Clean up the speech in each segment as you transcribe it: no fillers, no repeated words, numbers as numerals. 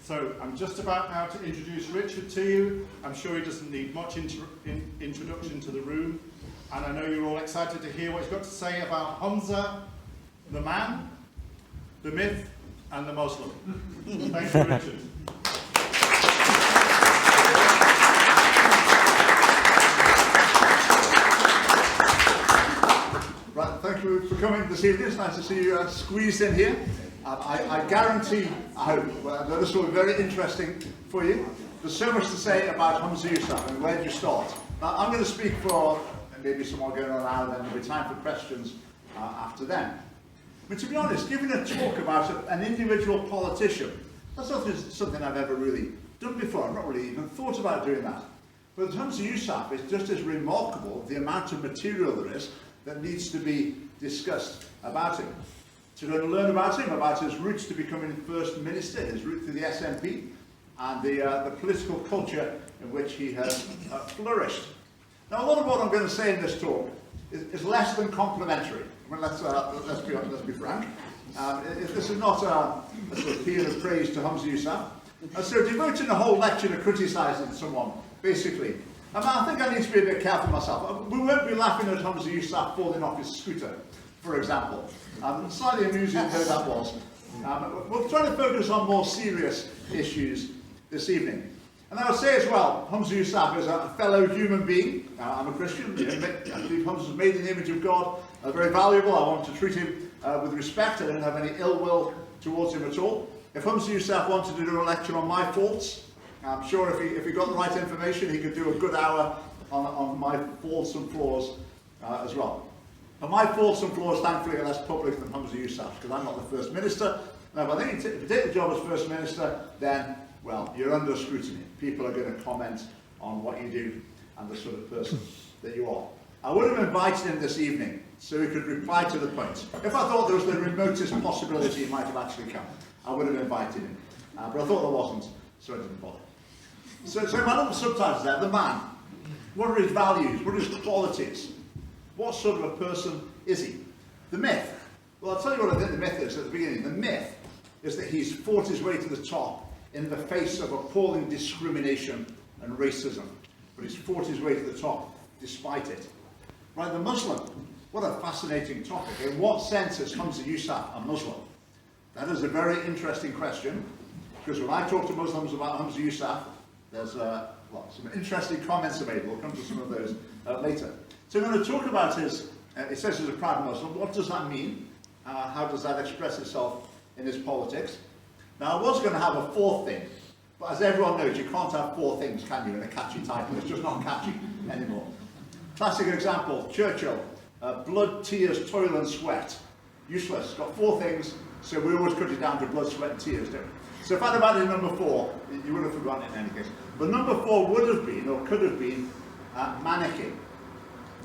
So I'm just about now to introduce Richard to you. I'm sure he doesn't need much introduction to the room. And I know you're all excited to hear what he's got to say about Humza, the man, the myth, and the Muslim. Thank you, Richard. Right, thank you for coming this evening. It's nice to see you squeezed in here. I guarantee, I hope, that this will be very interesting for you. There's so much to say about Humza Yousaf, and where do you start? Now, I'm going to speak for maybe someone going on an hour, then there'll be time for questions after then. But to be honest, giving a talk about an individual politician, that's not something I've ever really done before. I've not really even thought about doing that. But Humza Yousaf is just as remarkable, the amount of material there is that needs to be discussed about him. To learn about him, about his roots to becoming First Minister, his route to the SNP, and the political culture in which he has flourished. Now, a lot of what I'm going to say in this talk is less than complimentary. I mean, let's be frank. This is not a sort of peal of praise to Humza Yousaf. So devoting a whole lecture to criticising someone, basically, I think I need to be a bit careful myself. We won't be laughing at Humza Yousaf falling off his scooter, for example. Slightly amusing though that was. We're trying to focus on more serious issues this evening. And I would say as well, Humza Yousaf is a fellow human being. I'm a Christian. I believe Humza's made in the image of God. Very valuable. I want to treat him with respect. I don't have any ill will towards him at all. If Humza Yousaf wanted to do a lecture on my faults, I'm sure if he got the right information, he could do a good hour on my faults and flaws as well. And my faults and flaws, thankfully, are less public than Humza Yousaf's, because I'm not the First Minister. Now, if I think if you take the job as First Minister, then, well, you're under scrutiny. People are going to comment on what you do and the sort of person that you are. I would have invited him this evening so he could reply to the points. If I thought there was the remotest possibility he might have actually come, I would have invited him. But I thought there wasn't, so I didn't bother. So my little subtitles there, the man. What are his values? What are his qualities? What sort of a person is he? The myth. Well, I'll tell you what I think the myth is at the beginning. The myth is that he's fought his way to the top in the face of appalling discrimination and racism. But he's fought his way to the top despite it. Right, the Muslim. What a fascinating topic. In what sense is Humza Yousaf a Muslim? That is a very interesting question, because when I talk to Muslims about Humza Yousaf, there's some interesting comments are made. We'll come to some of those later. So I'm going to talk about his, it says he's a proud Muslim. What does that mean? How does that express itself in his politics? Now, I was going to have a fourth thing, but as everyone knows, you can't have four things, can you, in a catchy title? It's just not catchy anymore. Classic example, Churchill, blood, tears, toil and sweat. Useless, got four things, so we always cut it down to blood, sweat and tears, don't we? So if I'd have added number 4, you would have forgotten it in any case. But number 4 would have been, or could have been, mannequin.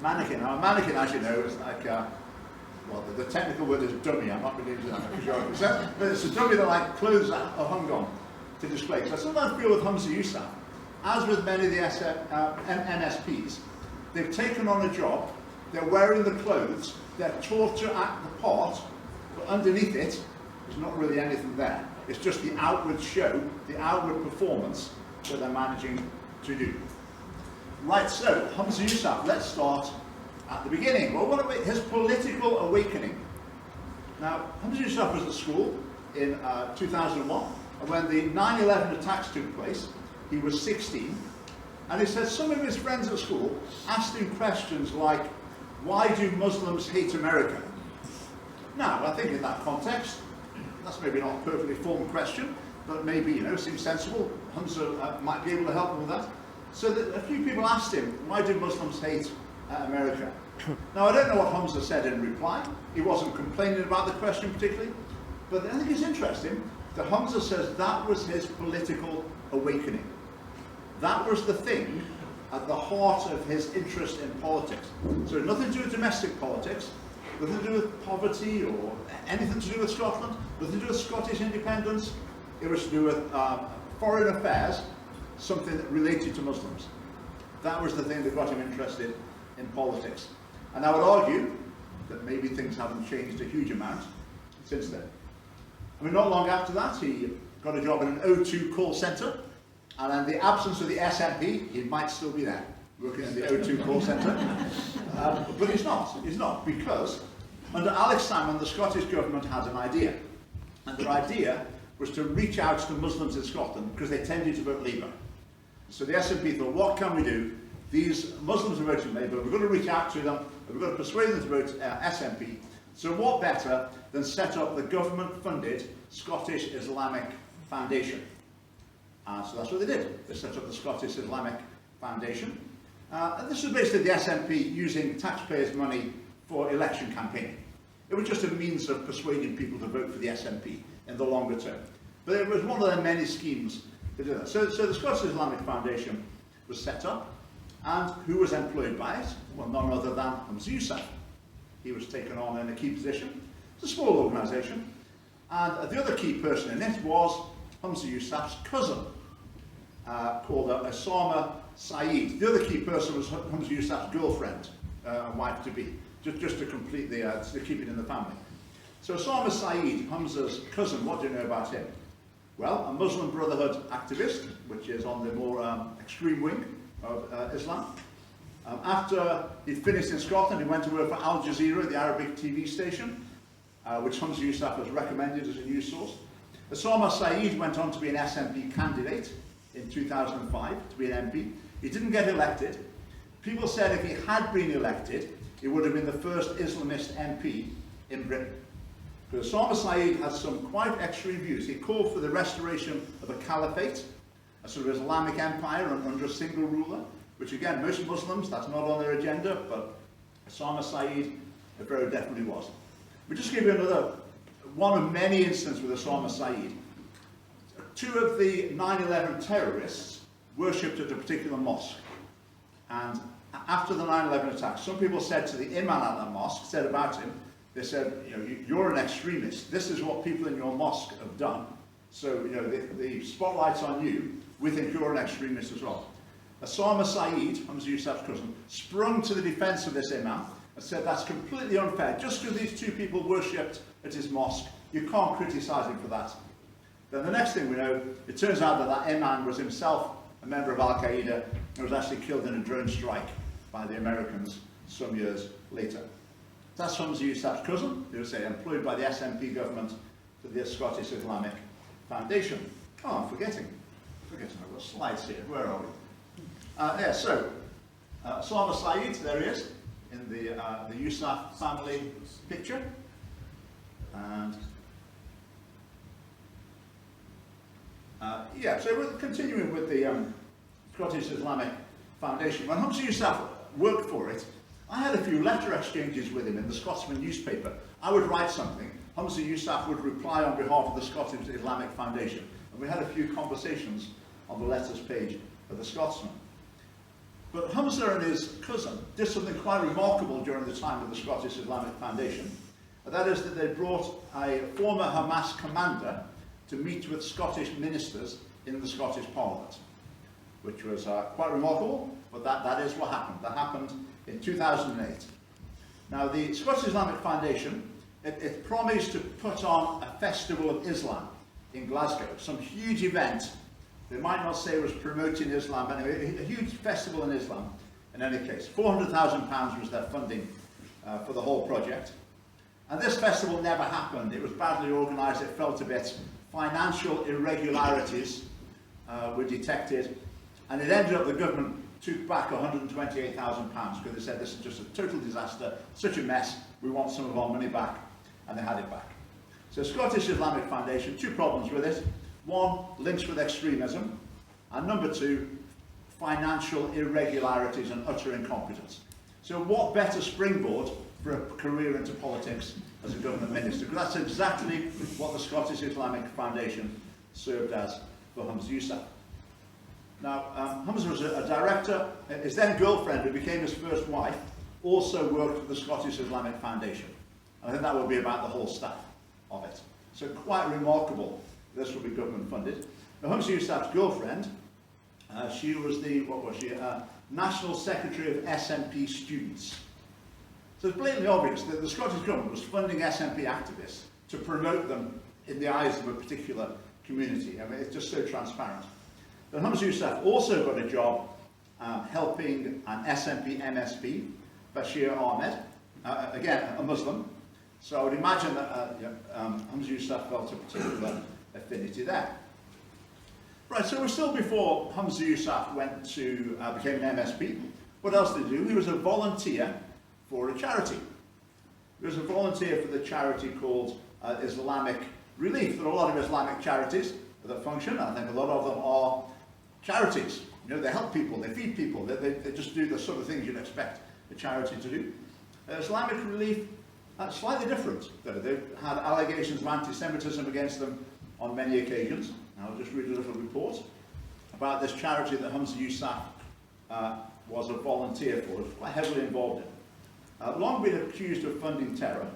Mannequin. Now, a mannequin, as you know, is like, well, the technical word is dummy. I'm not really into that. But it's a dummy that, like, clothes are hung on to display. So I sometimes feel with Humza Yousaf, as with many of the NSPs, they've taken on a job, they're wearing the clothes, they're taught to act the part, but underneath it, there's not really anything there. It's just the outward show, the outward performance that they're managing to do. Right, so, Humza Yousaf, let's start at the beginning. Well, what about his political awakening? Now, Humza Yousaf was at school in 2001, and when the 9/11 attacks took place, he was 16, and he said some of his friends at school asked him questions like, why do Muslims hate America? Now, I think in that context, that's maybe not a perfectly formed question, but maybe, you know, seems sensible. Humza might be able to help him with that. So that a few people asked him, why do Muslims hate America? Now, I don't know what Humza said in reply. He wasn't complaining about the question particularly, but I think it's interesting that Humza says that was his political awakening. That was the thing at the heart of his interest in politics. So nothing to do with domestic politics, nothing to do with poverty or anything to do with Scotland, nothing to do with Scottish independence. It was to do with foreign affairs, something that related to Muslims. That was the thing that got him interested in politics. And I would argue that maybe things haven't changed a huge amount since then. I mean, not long after that, he got a job in an O2 call centre, and in the absence of the SNP, he might still be there, working in the O2 call centre. But he's not, because under Alex Salmond, the Scottish Government had an idea. And their idea was to reach out to Muslims in Scotland, because they tended to vote Labour. So the SNP thought, what can we do? These Muslims are voting Labour, we've got to reach out to them, we've got to persuade them to vote SNP. So what better than set up the government-funded Scottish Islamic Foundation? So that's what they did. They set up the Scottish Islamic Foundation. And this was basically the SNP using taxpayers' money for election campaigning. It was just a means of persuading people to vote for the SNP in the longer term. But it was one of the many schemes to do that. So the Scottish Islamic Foundation was set up, and who was employed by it? Well, none other than Humza Yousaf. He was taken on in a key position. It's a small organisation. And the other key person in it was Humza Yousaf's cousin, called Osama Saeed. The other key person was Humza Yousaf's girlfriend, and wife-to-be, just to complete to keep it in the family. So Osama Saeed, Humza's cousin, what do you know about him? Well, a Muslim Brotherhood activist, which is on the more extreme wing of Islam. After he'd finished in Scotland, he went to work for Al Jazeera, the Arabic TV station, which Humza Yousaf was recommended as a news source. Osama Saeed went on to be an SNP candidate in 2005, to be an MP. He didn't get elected. People said if he had been elected, he would have been the first Islamist MP in Britain. Because Osama Saeed had some quite extreme views. He called for the restoration of a caliphate, a sort of Islamic empire under a single ruler, which again, most Muslims, that's not on their agenda, but Osama Saeed, it very definitely was. We'll just give you one of many instances with Osama Saeed. Two of the 9/11 terrorists worshipped at a particular mosque. And after the 9/11 attack, some people said to the imam at that mosque, said about him, they said, you know, you're an extremist. This is what people in your mosque have done. So, you know, the spotlight's on you. We think you're an extremist as well. Osama Saeed, Humza Yousaf's cousin, sprung to the defence of this imam and said that's completely unfair. Just because these two people worshipped at his mosque, you can't criticise him for that. Then the next thing we know, it turns out that that imam was himself a member of Al-Qaeda and was actually killed in a drone strike by the Americans some years later. That's Humza Yousaf's cousin, who was employed by the SNP government for the Scottish Islamic Foundation. Oh, I'm forgetting. I've got slides here. Where are we? Osama Saeed, there he is, in the Yousaf family picture. And so we're continuing with the Scottish Islamic Foundation. When Humza Yousaf worked for it, I had a few letter exchanges with him in the Scotsman newspaper. I would write something, Humza Yousaf would reply on behalf of the Scottish Islamic Foundation, and we had a few conversations on the letters page of the Scotsman. But Humza and his cousin did something quite remarkable during the time of the Scottish Islamic Foundation, and that is that they brought a former Hamas commander to meet with Scottish ministers in the Scottish Parliament, which was quite remarkable, but that is what happened. That happened in 2008. Now, the Scottish Islamic Foundation, it promised to put on a festival of Islam in Glasgow, some huge event. They might not say it was promoting Islam, but anyway, a huge festival in Islam in any case. £400,000 was their funding for the whole project. And this festival never happened. It was badly organised, it felt a bit. Financial irregularities were detected, and it ended up the government took back £128,000 because they said this is just a total disaster, such a mess, we want some of our money back, and they had it back. So Scottish Islamic Foundation, two problems with it. One, links with extremism, and number two, financial irregularities and utter incompetence. So what better springboard for a career into politics as a government minister? Because that's exactly what the Scottish Islamic Foundation served as for Humza Yousaf. Now, Humza was a director. His then girlfriend, who became his first wife, also worked for the Scottish Islamic Foundation. I think that would be about the whole staff of it. So quite remarkable. This will be government funded. Now, Humza Yousaf's girlfriend, she was the, National Secretary of SNP Students. So it's blatantly obvious that the Scottish Government was funding SNP activists to promote them in the eyes of a particular community. I mean, it's just so transparent. But Humza Yousaf also got a job helping an SNP MSP, Bashir Ahmed, again, a Muslim. So I would imagine that Humza Yousaf felt a particular affinity there. Right, so we're still before Humza Yousaf became an MSP. What else did he do? He was a volunteer for a charity. He was a volunteer for the charity called Islamic Relief. There are a lot of Islamic charities that function. I think a lot of them are charities. You know, they help people, they feed people, they just do the sort of things you'd expect a charity to do. Islamic Relief, slightly different. They've had allegations of anti-Semitism against them on many occasions. I'll just read a little report about this charity that Humza Yousaf was a volunteer for, was quite heavily involved in. Long been accused of funding terror,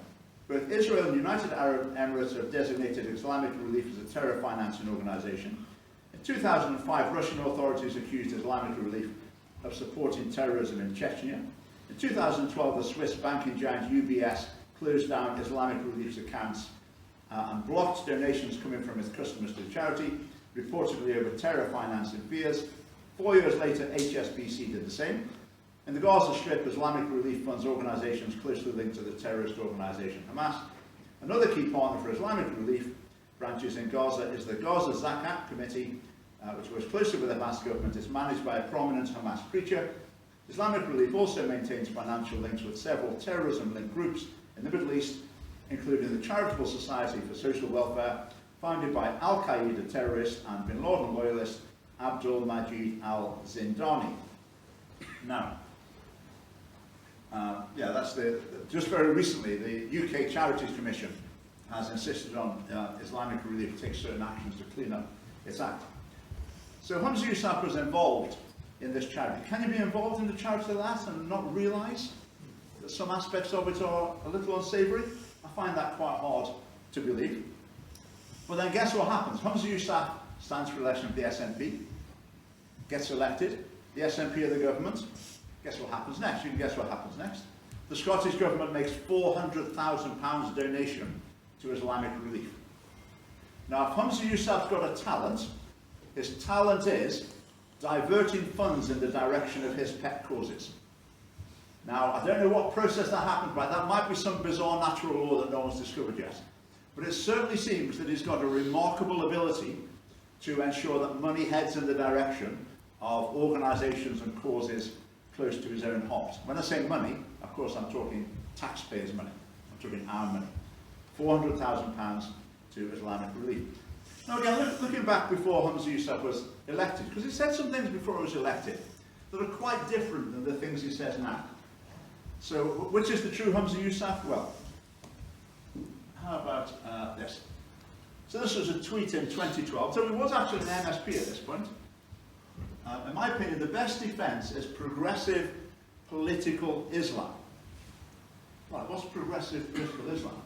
both Israel and the United Arab Emirates have designated Islamic Relief as a terror financing organisation. In 2005, Russian authorities accused Islamic Relief of supporting terrorism in Chechnya. In 2012, the Swiss banking giant UBS closed down Islamic Relief's accounts and blocked donations coming from its customers to the charity, reportedly over terror financing fears. 4 years later, HSBC did the same. In the Gaza Strip, Islamic Relief funds organisations closely linked to the terrorist organisation Hamas. Another key partner for Islamic Relief branches in Gaza is the Gaza Zakat Committee, which works closely with the Hamas government. It's managed by a prominent Hamas preacher. Islamic Relief also maintains financial links with several terrorism-linked groups in the Middle East, including the Charitable Society for Social Welfare, founded by Al-Qaeda terrorist and Bin Laden loyalist Abdul Majid al-Zindani. Now, just very recently, the UK Charities Commission has insisted on Islamic Relief to take certain actions to clean up its act. So Humza Yousaf was involved in this charity. Can you be involved in a charity like that and not realise that some aspects of it are a little unsavoury? I find that quite hard to believe. But then guess what happens? Humza Yousaf stands for election for the SNP, gets elected, the SNP are the government. Guess what happens next? You can guess what happens next. The Scottish Government makes £400,000 donation to Islamic Relief. Now, if Humza Yousaf's got a talent, his talent is diverting funds in the direction of his pet causes. Now, I don't know what process that happened by. That might be some bizarre natural law that no one's discovered yet. But it certainly seems that he's got a remarkable ability to ensure that money heads in the direction of organisations and causes close to his own heart. When I say money, of course I'm talking taxpayers' money. I'm talking our money. £400,000 to Islamic Relief. Now again, looking back before Humza Yousaf was elected, because he said some things before he was elected that are quite different than the things he says now. So, which is the true Humza Yousaf? Well, how about this? So this was a tweet in 2012. So he was actually an MSP at this point. In my opinion, the best defence is progressive political Islam. Right, what's progressive political Islam?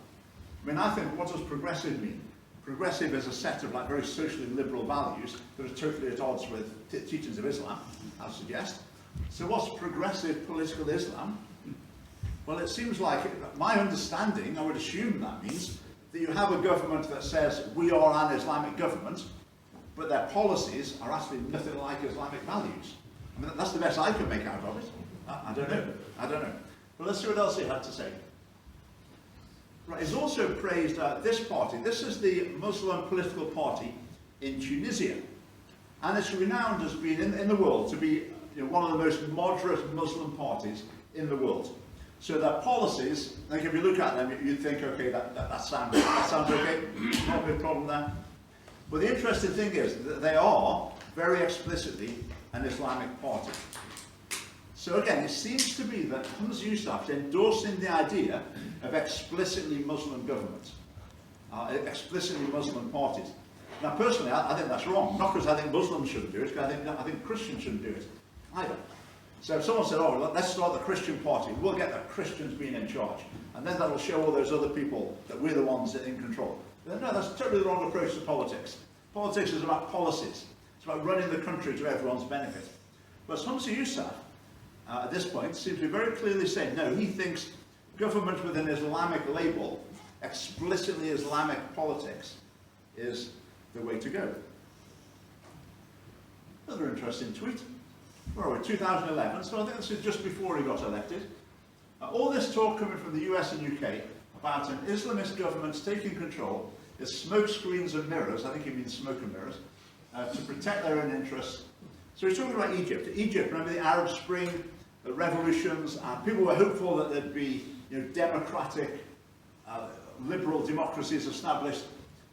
I mean, I think, what does progressive mean? Progressive is a set of very socially liberal values that are totally at odds with teachings of Islam, I suggest. So what's progressive political Islam? Well, it seems like, my understanding, I would assume that means that you have a government that says we are an Islamic government, but their policies are actually nothing like Islamic values. I mean, that's the best I can make out of it. I don't know. But let's see what else he had to say. Right, he's also praised this party. This is the Muslim political party in Tunisia. And it's renowned as being, in the world, to be one of the most moderate Muslim parties in the world. So their policies, like if you look at them, you'd think, okay, that sounds okay, not a big problem there. But the interesting thing is that they are very explicitly an Islamic party. So again, it seems to be that Humza Yousaf is endorsing the idea of explicitly Muslim governments, explicitly Muslim parties. Now personally, I think that's wrong. Not because I think Muslims shouldn't do it, because I think Christians shouldn't do it either. So if someone said, oh, let's start the Christian party, we'll get the Christians being in charge, and then that'll show all those other people that we're the ones in control. No, that's totally the wrong approach to politics. Politics is about policies. It's about running the country to everyone's benefit. But Humza Yousaf, at this point, seems to be very clearly saying, no, he thinks government with an Islamic label, explicitly Islamic politics, is the way to go. Another interesting tweet. Where are we? 2011, so I think this is just before he got elected. All this talk coming from the US and UK about an Islamist government taking control is smoke screens and mirrors, I think he means smoke and mirrors, to protect their own interests. So he's talking about Egypt. Egypt, remember the Arab Spring, the revolutions, people were hopeful that there'd be democratic, liberal democracies established.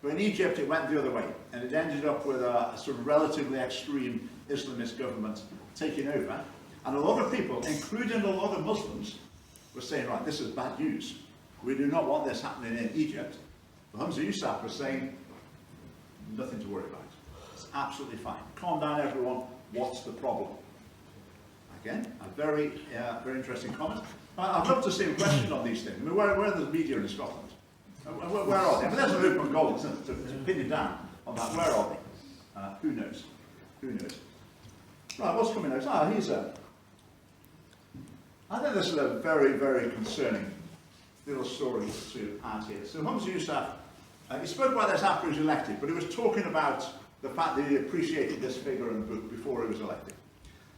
But in Egypt it went the other way, and it ended up with a sort of relatively extreme Islamist government taking over. And a lot of people, including a lot of Muslims, were saying, right, this is bad news. We do not want this happening in Egypt. But Humza Yousaf was saying, nothing to worry about. It's absolutely fine. Calm down, everyone. What's the problem? Again, a very interesting comment. I'd love to see him question on these things. I mean, where are the media in Scotland? Where are they? I mean, there's an open goal to pin you down on that. Where are they? Who knows? Who knows? Right, what's coming next? I think this is a very, very concerning little story to add here. So Humza Yousaf, he spoke about this after he was elected, but he was talking about the fact that he appreciated this figure in the book before he was elected.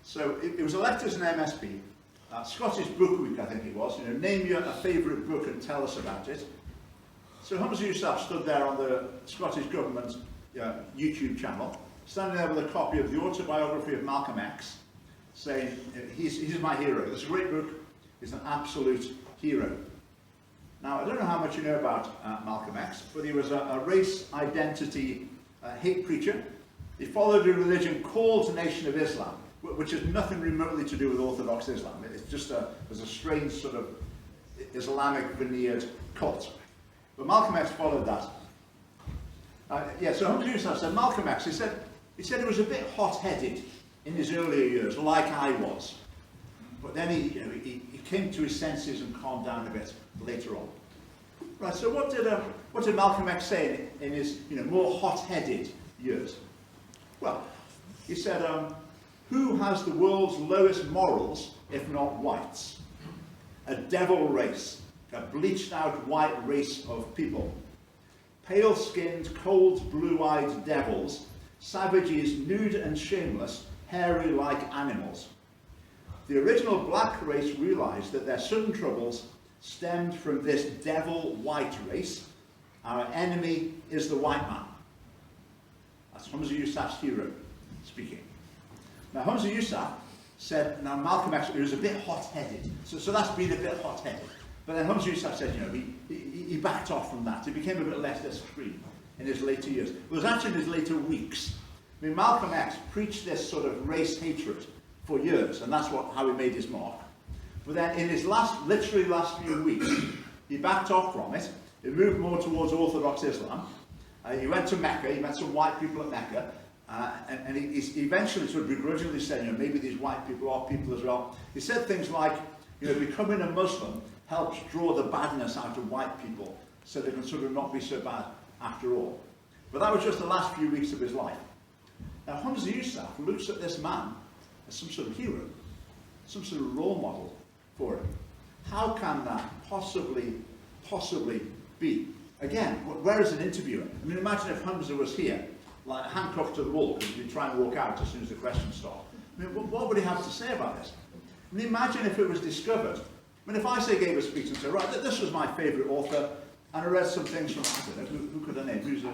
So he was elected as an MSP, Scottish Book Week, I think it was. Name your favourite book and tell us about it. So Humza Yousaf stood there on the Scottish Government YouTube channel, standing there with a copy of the autobiography of Malcolm X, saying, he's my hero. This great book is an absolute hero. Now, I don't know how much you know about Malcolm X, but he was a race identity hate preacher. He followed a religion called Nation of Islam, which has nothing remotely to do with Orthodox Islam. It's just there's a strange sort of Islamic veneered cult. But Malcolm X followed that. So Humza Yousaf said, Malcolm X, he said he was a bit hot-headed in his earlier years, like I was. But then he came to his senses and calmed down a bit later on. Right, so what did Malcolm X say in his more hot-headed years? Well, he said, who has the world's lowest morals, if not whites? A devil race, a bleached-out white race of people. Pale-skinned, cold, blue-eyed devils, savages nude and shameless, hairy like animals. The original black race realized that their sudden troubles stemmed from this devil white race. Our enemy is the white man. That's Humza Yousaf's hero speaking. Now Humza Yousaf said, now Malcolm X, he was a bit hot-headed. So that's been a bit hot-headed. But then Humza Yousaf said, he backed off from that. He became a bit less extreme in his later years. It was actually in his later weeks. I mean, Malcolm X preached this sort of race hatred for years, and that's how he made his mark. But then in his literally last few weeks, he backed off from it. He moved more towards Orthodox Islam. He went to Mecca. He met some white people at Mecca. And he eventually sort of begrudgingly said, maybe these white people are people as well. He said things like, becoming a Muslim helps draw the badness out of white people so they can sort of not be so bad after all. But that was just the last few weeks of his life. Now Humza Yousaf looks at this man as some sort of hero, some sort of role model for him. How can that possibly be? Again, where is an interviewer? I mean, imagine if Humza was here, like handcuffed to the wall, because he'd try and walk out as soon as the questions start. I mean, what would he have to say about this? I mean, imagine if it was discovered. I mean, if I gave a speech and said, right, this was my favourite author, and I read some things from, I don't know, who could I name? Who's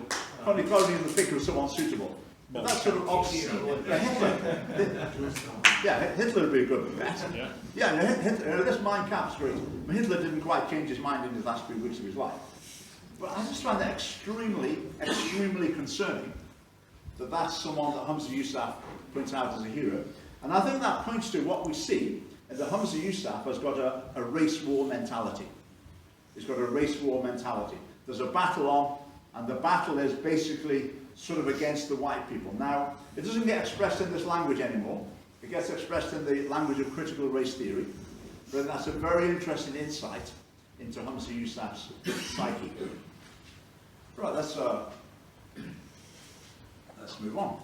probably even think of someone suitable. But that's sort of obvious. Hitler. Yeah, Hitler would be a good bet. Yeah, Hitler, this Mein Kampf story. I mean, Hitler didn't quite change his mind in the last few weeks of his life. But I just find that extremely concerning that that's someone that Humza Yousaf points out as a hero. And I think that points to what we see, is that Humza Yousaf has got a race war mentality. He's got a race war mentality. There's a battle on, and the battle is basically sort of against the white people. Now, it doesn't get expressed in this language anymore. It gets expressed in the language of critical race theory. But that's a very interesting insight into Humza Yousaf's psyche. Right, let's move on.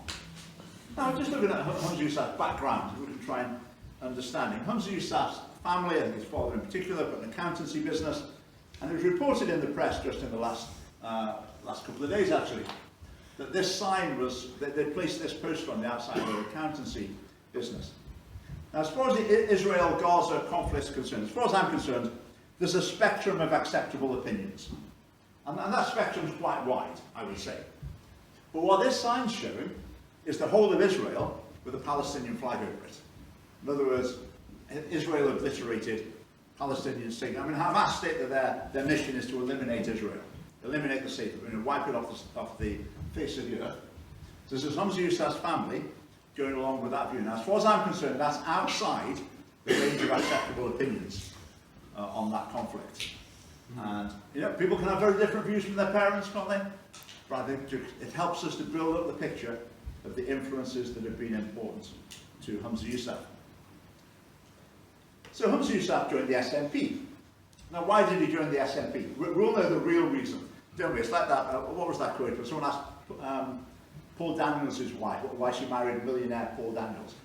Now, just looking at Humza Yousaf's background, we can try and understand him. Humza Yousaf's family, I think his father in particular, got an accountancy business, and it was reported in the press just in the last couple of days, actually, that this sign was, that they placed this poster on the outside of their accountancy business. Now, as far as the Israel-Gaza conflict is concerned, as far as I'm concerned, there's a spectrum of acceptable opinions. And that spectrum is quite wide, I would say. But what this sign's showing is the whole of Israel with a Palestinian flag over it. In other words, Israel obliterated, Palestinians taken. I mean, Hamas state that their mission is to eliminate Israel, eliminate the state, wipe it off the face of the earth. So this is Humza Yousaf's family going along with that view. Now, as far as I'm concerned, that's outside the range of acceptable opinions on that conflict. And people can have very different views from their parents, can't they? But I think it helps us to build up the picture of the influences that have been important to Humza Yousaf. So Humza Yousaf joined the SNP. Now, why did he join the SNP? We all know the real reason, don't we? It's like that, what was that quote? When someone asked Paul Daniels' wife why she married millionaire Paul Daniels.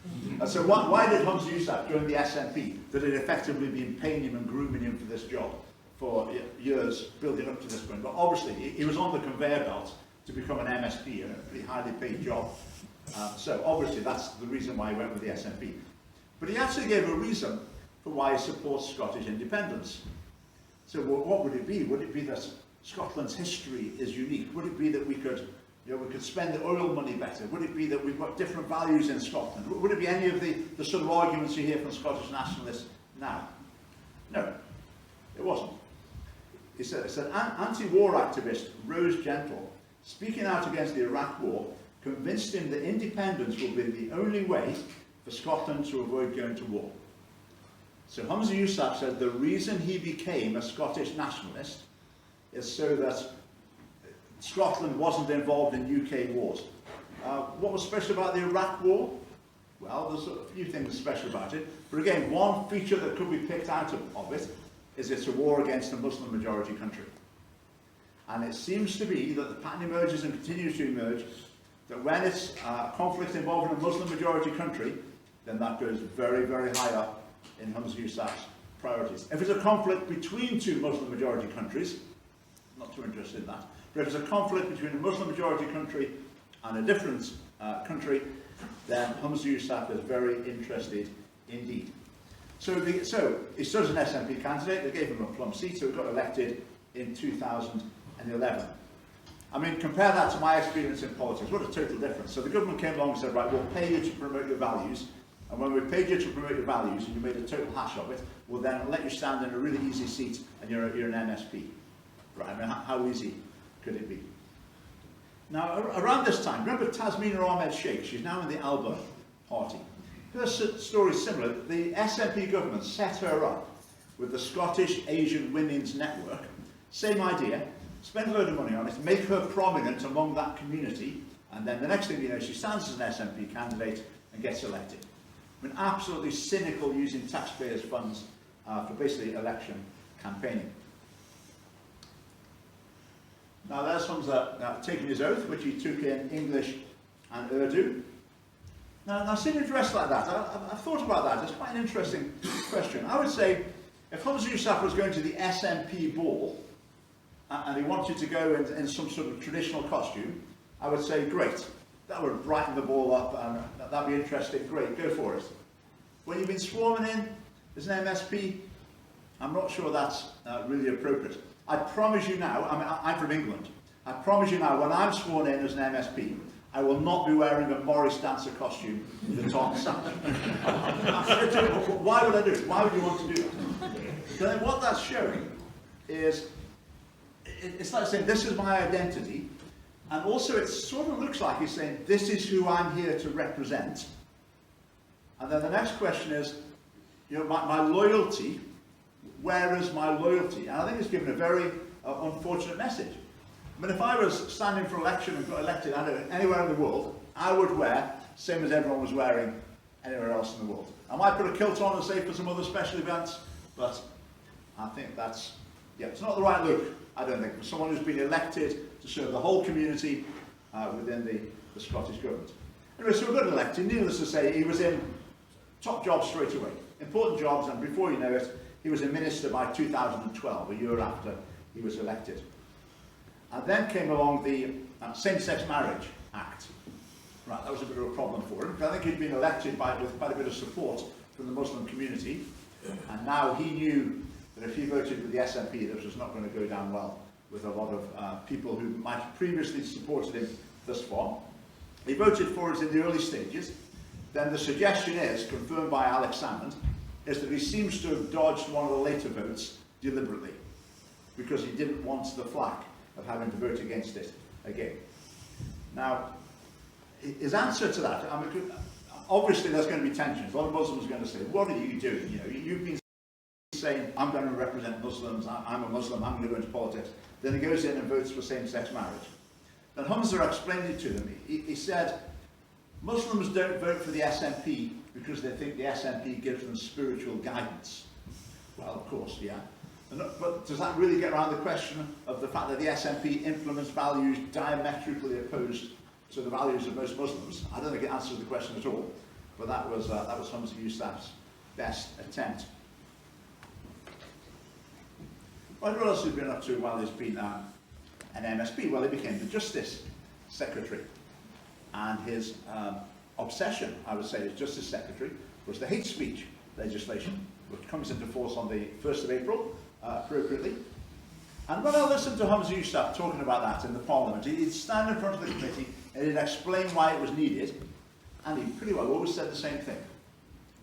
So why did Humza Yousaf join the SNP that had effectively been paying him and grooming him for this job for years, building up to this point? But obviously, he was on the conveyor belt to become an MSP, a pretty highly paid job. So obviously, that's the reason why he went with the SNP. But he actually gave a reason for why he supports Scottish independence. So what would it be? Would it be that Scotland's history is unique? Would it be that we could spend the oil money better? Would it be that we've got different values in Scotland? Would it be any of the sort of arguments you hear from Scottish nationalists now? No, it wasn't. He said anti-war activist Rose Gentle, speaking out against the Iraq War, convinced him that independence will be the only way for Scotland to avoid going to war. So Humza Yousaf said the reason he became a Scottish nationalist is so that Scotland wasn't involved in UK wars. What was special about the Iraq War? Well, there's a few things special about it. But again, one feature that could be picked out of it is it's a war against a Muslim majority country. And it seems to be that the pattern emerges and continues to emerge that when it's a conflict involving a Muslim majority country, then that goes very, very high up in Humza Yousaf's priorities. If it's a conflict between two Muslim majority countries, not too interested in that, but if it's a conflict between a Muslim majority country and a different country, then Humza Yousaf is very interested indeed. So he stood as an SNP candidate. They gave him a plum seat, so he got elected in 2011. I mean, compare that to my experience in politics. What a total difference. So the government came along and said, right, we'll pay you to promote your values. And when we paid you to promote your values and you made a total hash of it, we'll then let you stand in a really easy seat and you're an MSP. Right, I mean, how easy could it be? Now, around this time, remember Tasmina Ahmed Sheikh? She's now in the Alba party. Her story is similar. The SNP government set her up with the Scottish Asian Women's Network. Same idea. Spend a load of money on it, make her prominent among that community, and then the next thing you know, she stands as an SNP candidate and gets elected. I mean, absolutely cynical, using taxpayers' funds for basically election campaigning. Now there's Humza taking his oath, which he took in English and Urdu. Now seeing him dressed like that, I've thought about that. It's quite an interesting question. I would say, if Humza Yousaf was going to the SNP ball, and he wanted to go in some sort of traditional costume, I would say, great. That would brighten the ball up, and that'd be interesting. Great, go for it. When you've been sworn in as an MSP, I'm not sure that's really appropriate. I promise you now, I mean, I'm from England. I promise you now, when I'm sworn in as an MSP, I will not be wearing a Morris dancer costume with a top sash. Why would I do it? Why would you want to do that? Then what that's showing is, it's like saying, this is my identity, and also it sort of looks like he's saying, this is who I'm here to represent. And then the next question is, my loyalty, where is my loyalty? And I think it's given a very unfortunate message. I mean, if I was standing for election and got elected anywhere in the world, I would wear, same as everyone was wearing anywhere else in the world. I might put a kilt on and say for some other special events, but I think that's, it's not the right look, I don't think, for someone who's been elected to serve the whole community within the Scottish government. Anyway, so we got elected. Needless to say, he was in top jobs straight away, important jobs, and before you know it, he was a minister by 2012, a year after he was elected. And then came along the Same-Sex Marriage Act. Right, that was a bit of a problem for him. I think he'd been elected with quite a bit of support from the Muslim community, and now he knew that if he voted with the SNP, this was not going to go down well with a lot of people who might have previously supported him thus far. He voted for it in the early stages. Then the suggestion is, confirmed by Alex Salmond, is that he seems to have dodged one of the later votes deliberately, because he didn't want the flack of having to vote against it again. Now, his answer to that, I mean, obviously there's going to be tensions. A lot of Muslims are going to say, what are you doing? You know, you've been saying, I'm going to represent Muslims, I'm a Muslim, I'm going to go into politics. Then he goes in and votes for same-sex marriage. Then Humza explained it to them. He said, Muslims don't vote for the SNP because they think the SNP gives them spiritual guidance. Well, of course, yeah. But does that really get around the question of the fact that the SNP implements values diametrically opposed to the values of most Muslims? I don't think it answers the question at all, but that was Humza Yousaf's best attempt. What else has he been up to while he's been an MSP? Well, he became the Justice Secretary, and his obsession, I would say, as Justice Secretary was the hate speech legislation, which comes into force on the 1st of April, appropriately. And when I listened to Humza Yousaf talking about that in the Parliament, he'd stand in front of the committee and he'd explain why it was needed, and he pretty well always said the same thing.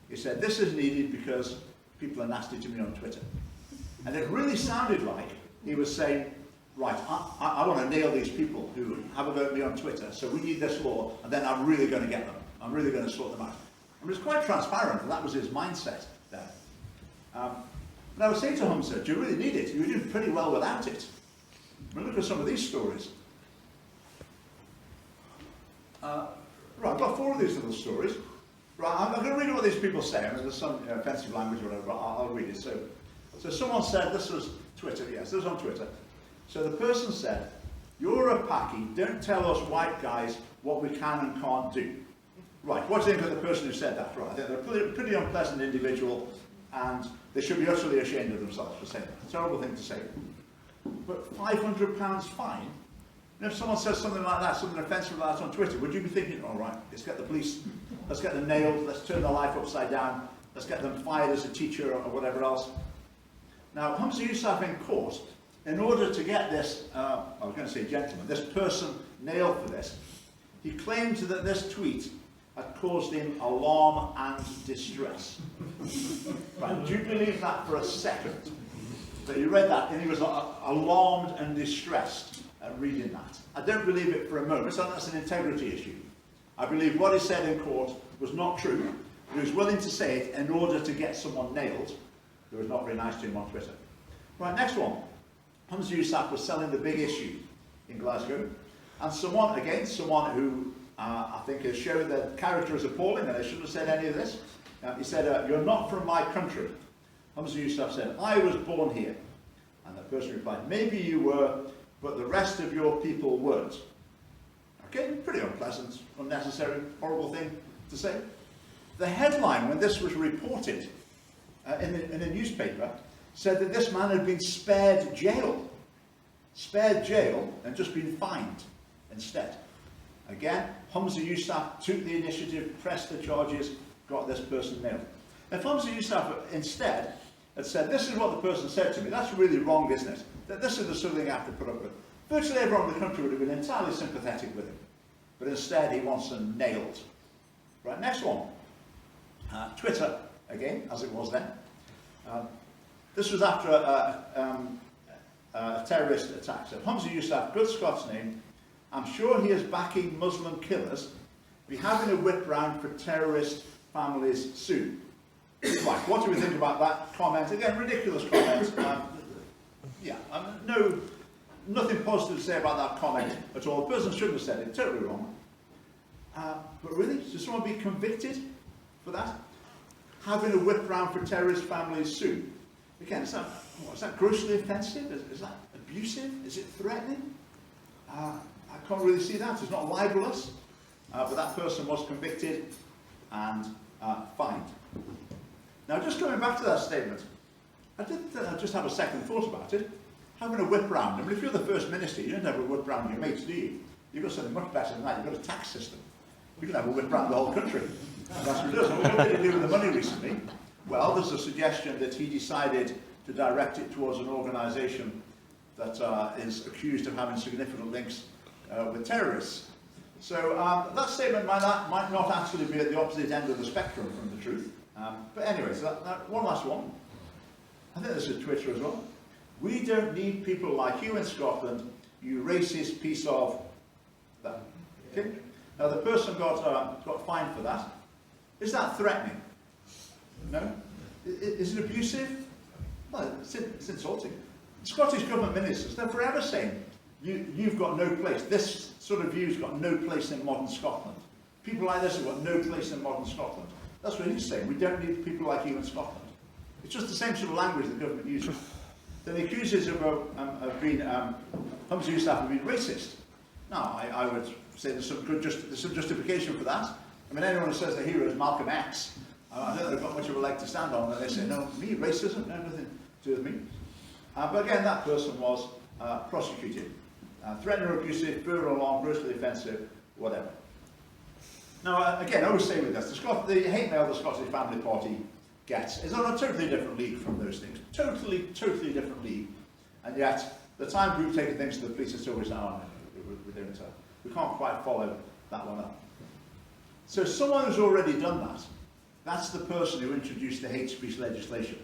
He said, this is needed because people are nasty to me on Twitter. And it really sounded like he was saying, right, I want to nail these people who have a go at me on Twitter, so we need this law, and then I'm really going to get them. I'm really going to sort them out. And it was quite transparent, and that was his mindset there. But I would say to Humza, do you really need it? You're doing pretty well without it. I mean, look at some of these stories. Right, I've got 4 of these little stories. Right, I'm going to read what these people say. I mean, there's some offensive language or whatever, but I'll read it. So someone said, this was Twitter, yes, this was on Twitter. So the person said, you're a packie, don't tell us white guys what we can and can't do. Right, what do you think of the person who said that? Right, I think they're a pretty unpleasant individual, and they should be utterly ashamed of themselves for saying that. Terrible thing to say. But £500 fine? And if someone says something like that, something offensive like that on Twitter, would you be thinking, all right, let's get the police, let's get them nailed, let's turn their life upside down, let's get them fired as a teacher or whatever else? Now, Humza Yousaf in court, in order to get this, I was going to say gentleman, this person nailed for this, he claimed that this tweet had caused him alarm and distress. Right, do you believe that for a second? That he read that and he was alarmed and distressed at reading that? I don't believe it for a moment, so that's an integrity issue. I believe what he said in court was not true. He was willing to say it in order to get someone nailed who was not very nice to him on Twitter. Right, next one. Humza Yousaf was selling the Big Issue in Glasgow, and someone who I think has shown that character is appalling, and I shouldn't have said any of this. He said, you're not from my country. Humza Yousaf said, I was born here. And the person replied, maybe you were, but the rest of your people weren't. Okay, pretty unpleasant, unnecessary, horrible thing to say. The headline, when this was reported in a newspaper, said that this man had been spared jail. Spared jail and just been fined instead. Again, Humza Yousaf took the initiative, pressed the charges, got this person nailed. If Humza Yousaf instead had said, this is what the person said to me, that's really wrong, isn't it? That this is the sort of thing I have to put up with. Virtually everyone in the country would have been entirely sympathetic with him. But instead, he wants them nailed. Right, next one. Twitter, again, as it was then. This was after a terrorist attack. So Humza Yousaf, good Scots name, I'm sure he is backing Muslim killers, be having a whip round for terrorist families soon. Right, what do we think about that comment? Again, ridiculous comment. Nothing positive to say about that comment at all. The person shouldn't have said it, totally wrong. But really, should someone be convicted for that? Having a whip round for terrorist families soon. Again, is that grossly offensive? Is that abusive? Is it threatening? I can't really see that. It's not libelous. But that person was convicted and fined. Now, just going back to that statement, I did just have a second thought about it. having a whip round. I mean, if you're the First Minister, you don't have a whip round your mates, do you? You've got something much better than that. You've got a tax system. You can have a whip round the whole country. That's what he does. And what did he do with the money recently? Well, there's a suggestion that he decided to direct it towards an organisation that is accused of having significant links with terrorists. So that statement might not actually be at the opposite end of the spectrum from the truth. But anyway, so that one last one. I think this is Twitter as well. We don't need people like you in Scotland, you racist piece of that. Okay? Now the person got fined for that. Is that threatening? No? Is it abusive? Well, it's insulting. Scottish government ministers, they're forever saying, you've got no place. This sort of view's got no place in modern Scotland. People like this have got no place in modern Scotland. That's what he's saying. We don't need people like you in Scotland. It's just the same sort of language the government uses. Then he accuses him of being, Humza Yousaf of being racist. Now, I would say there's some justification for that. I mean, anyone who says the hero is Malcolm X, I don't think they've got much of a leg to stand on, and they say, no, me, racism, no, nothing to do with me. But again, that person was prosecuted. Threatening or abusive, further along, grossly offensive, whatever. Now, again, I always say with this, the hate mail the Scottish Family Party gets is on a totally different league from those things. Totally different league. And yet, the time group taking things to the police is always now, we can't quite follow that one up. So someone who's already done that, that's the person who introduced the hate speech legislation.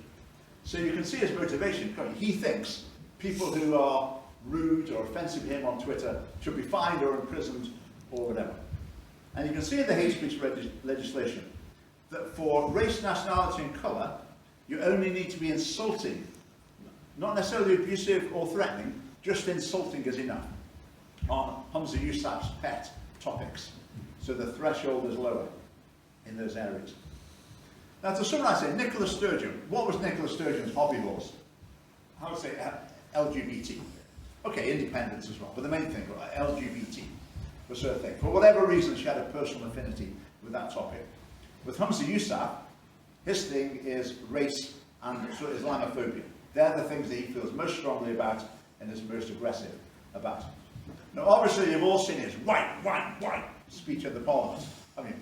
So you can see his motivation. He thinks people who are rude or offensive to him on Twitter should be fined or imprisoned or whatever. And you can see in the hate speech legislation that for race, nationality and colour, you only need to be insulting, not necessarily abusive or threatening, just insulting is enough on Humza Yousaf's pet topics. So the threshold is lower in those areas. Now to summarise it, Nicola Sturgeon, what was Nicola Sturgeon's hobby horse? I would say LGBT. Okay, independence as well, but the main thing, LGBT was her thing. For whatever reason, she had a personal affinity with that topic. With Humza Yousaf, his thing is race and Islamophobia. They're the things that he feels most strongly about and is most aggressive about. Now, obviously, you've all seen his white speech at the Parliament. I mean,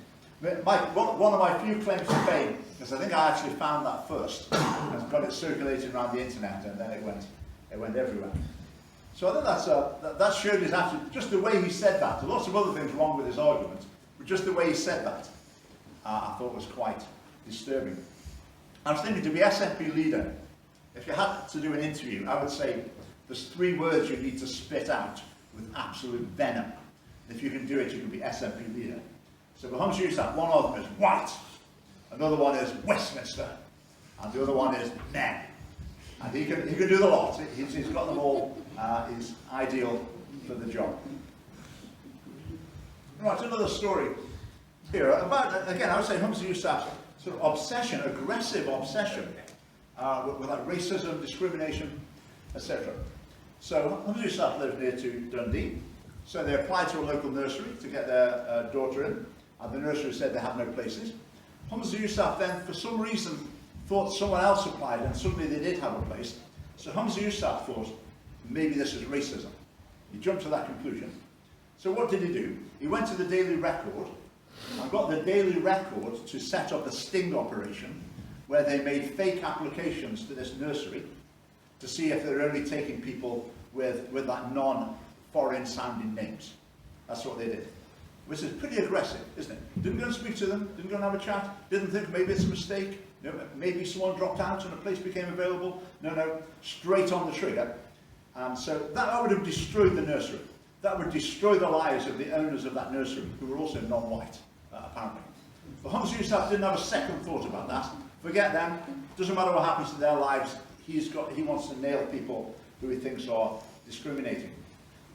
one of my few claims to fame is I think I actually found that first and got it circulating around the internet, and then it went everywhere. So I think that showed his attitude, just the way he said that. There are lots of other things wrong with his argument, but just the way he said that, I thought was quite disturbing. I was thinking, to be SNP leader, if you had to do an interview, I would say there's 3 words you need to spit out with absolute venom. If you can do it, you can be SNP leader. So for Humza Yousaf, one of them is white, another one is Westminster, and the other one is men. And he can do the lot. He's got them all. He's ideal for the job. Right, another story here about, again, I would say Humza Yousaf's sort of obsession, aggressive obsession with like racism, discrimination, etc. So Humza Yousaf lives near to Dundee, so they applied to a local nursery to get their daughter in, and the nursery said they have no places. Humza Yousaf then, for some reason, thought someone else applied, and suddenly they did have a place. So Humza Yousaf thought, maybe this is racism. He jumped to that conclusion. So what did he do? He went to the Daily Record and got the Daily Record to set up a sting operation where they made fake applications to this nursery to see if they're only taking people with that non-foreign sounding names. That's what they did. Which is pretty aggressive, isn't it? Didn't go and speak to them, didn't go and have a chat, didn't think maybe it's a mistake, no, maybe someone dropped out and a place became available. No, straight on the trigger. And so that would have destroyed the nursery. That would destroy the lives of the owners of that nursery, who were also non-white, apparently. But Humza Yousaf didn't have a second thought about that. Forget them, doesn't matter what happens to their lives, he wants to nail people who he thinks are discriminating.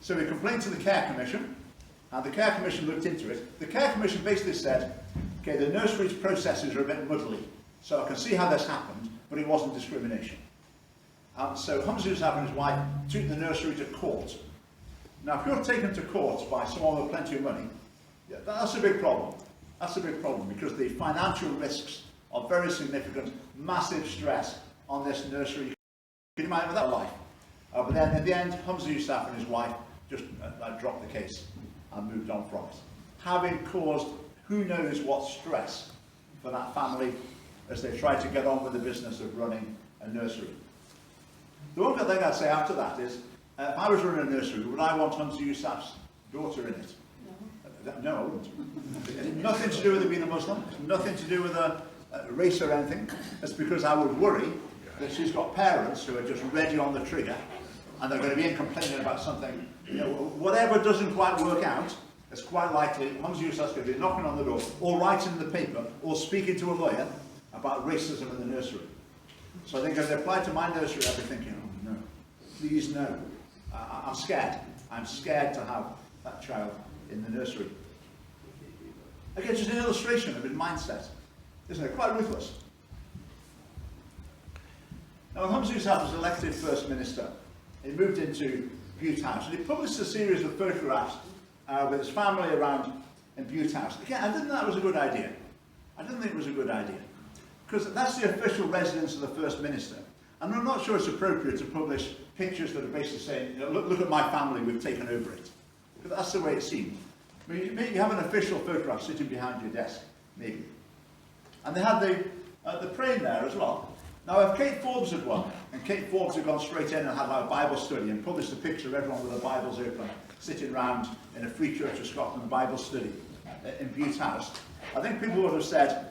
So he complained to the Care Commission, and the Care Commission looked into it. The Care Commission basically said, okay, the nursery's processes are a bit muddly, so I can see how this happened, but it wasn't discrimination. So Humza Yousaf and his wife took the nursery to court. Now, if you're taken to court by someone with plenty of money, yeah, that's a big problem. That's a big problem, because the financial risks are very significant, massive stress on this nursery. Can you imagine that life? But then in the end, Humza Yousaf and his wife just dropped the case and moved on from it, having caused who knows what stress for that family as they tried to get on with the business of running a nursery. The one thing I'd say after that is, if I was running a nursery, would I want Humza Yousaf's daughter in it? No, I wouldn't. It's nothing to do with her being a Muslim. It's nothing to do with a race or anything. It's because I would worry that she's got parents who are just ready on the trigger and they're going to be in complaining about something. You know, whatever doesn't quite work out, it's quite likely Humza Yousaf's going to be knocking on the door or writing in the paper or speaking to a lawyer about racism in the nursery. So I think as they apply to my nursery, I'll be thinking, oh no, please no. I'm scared. I'm scared to have that child in the nursery. Again, just an illustration of his mindset, isn't it? Quite ruthless. Now, when Humza Yousaf was elected First Minister, he moved into Bute House and he published a series of photographs with his family around in Bute House. Again, I didn't think that was a good idea. I didn't think it was a good idea. Because that's the official residence of the First Minister. And I'm not sure it's appropriate to publish pictures that are basically saying, you know, look at my family, we've taken over it. But that's the way it seemed. I mean, maybe you have an official photograph sitting behind your desk, maybe. And they had the praying there as well. Now, if Kate Forbes had won, and Kate Forbes had gone straight in and had like a Bible study and published a picture of everyone with their Bibles open, sitting around in a Free Church of Scotland Bible study in Bute House, I think people would have said,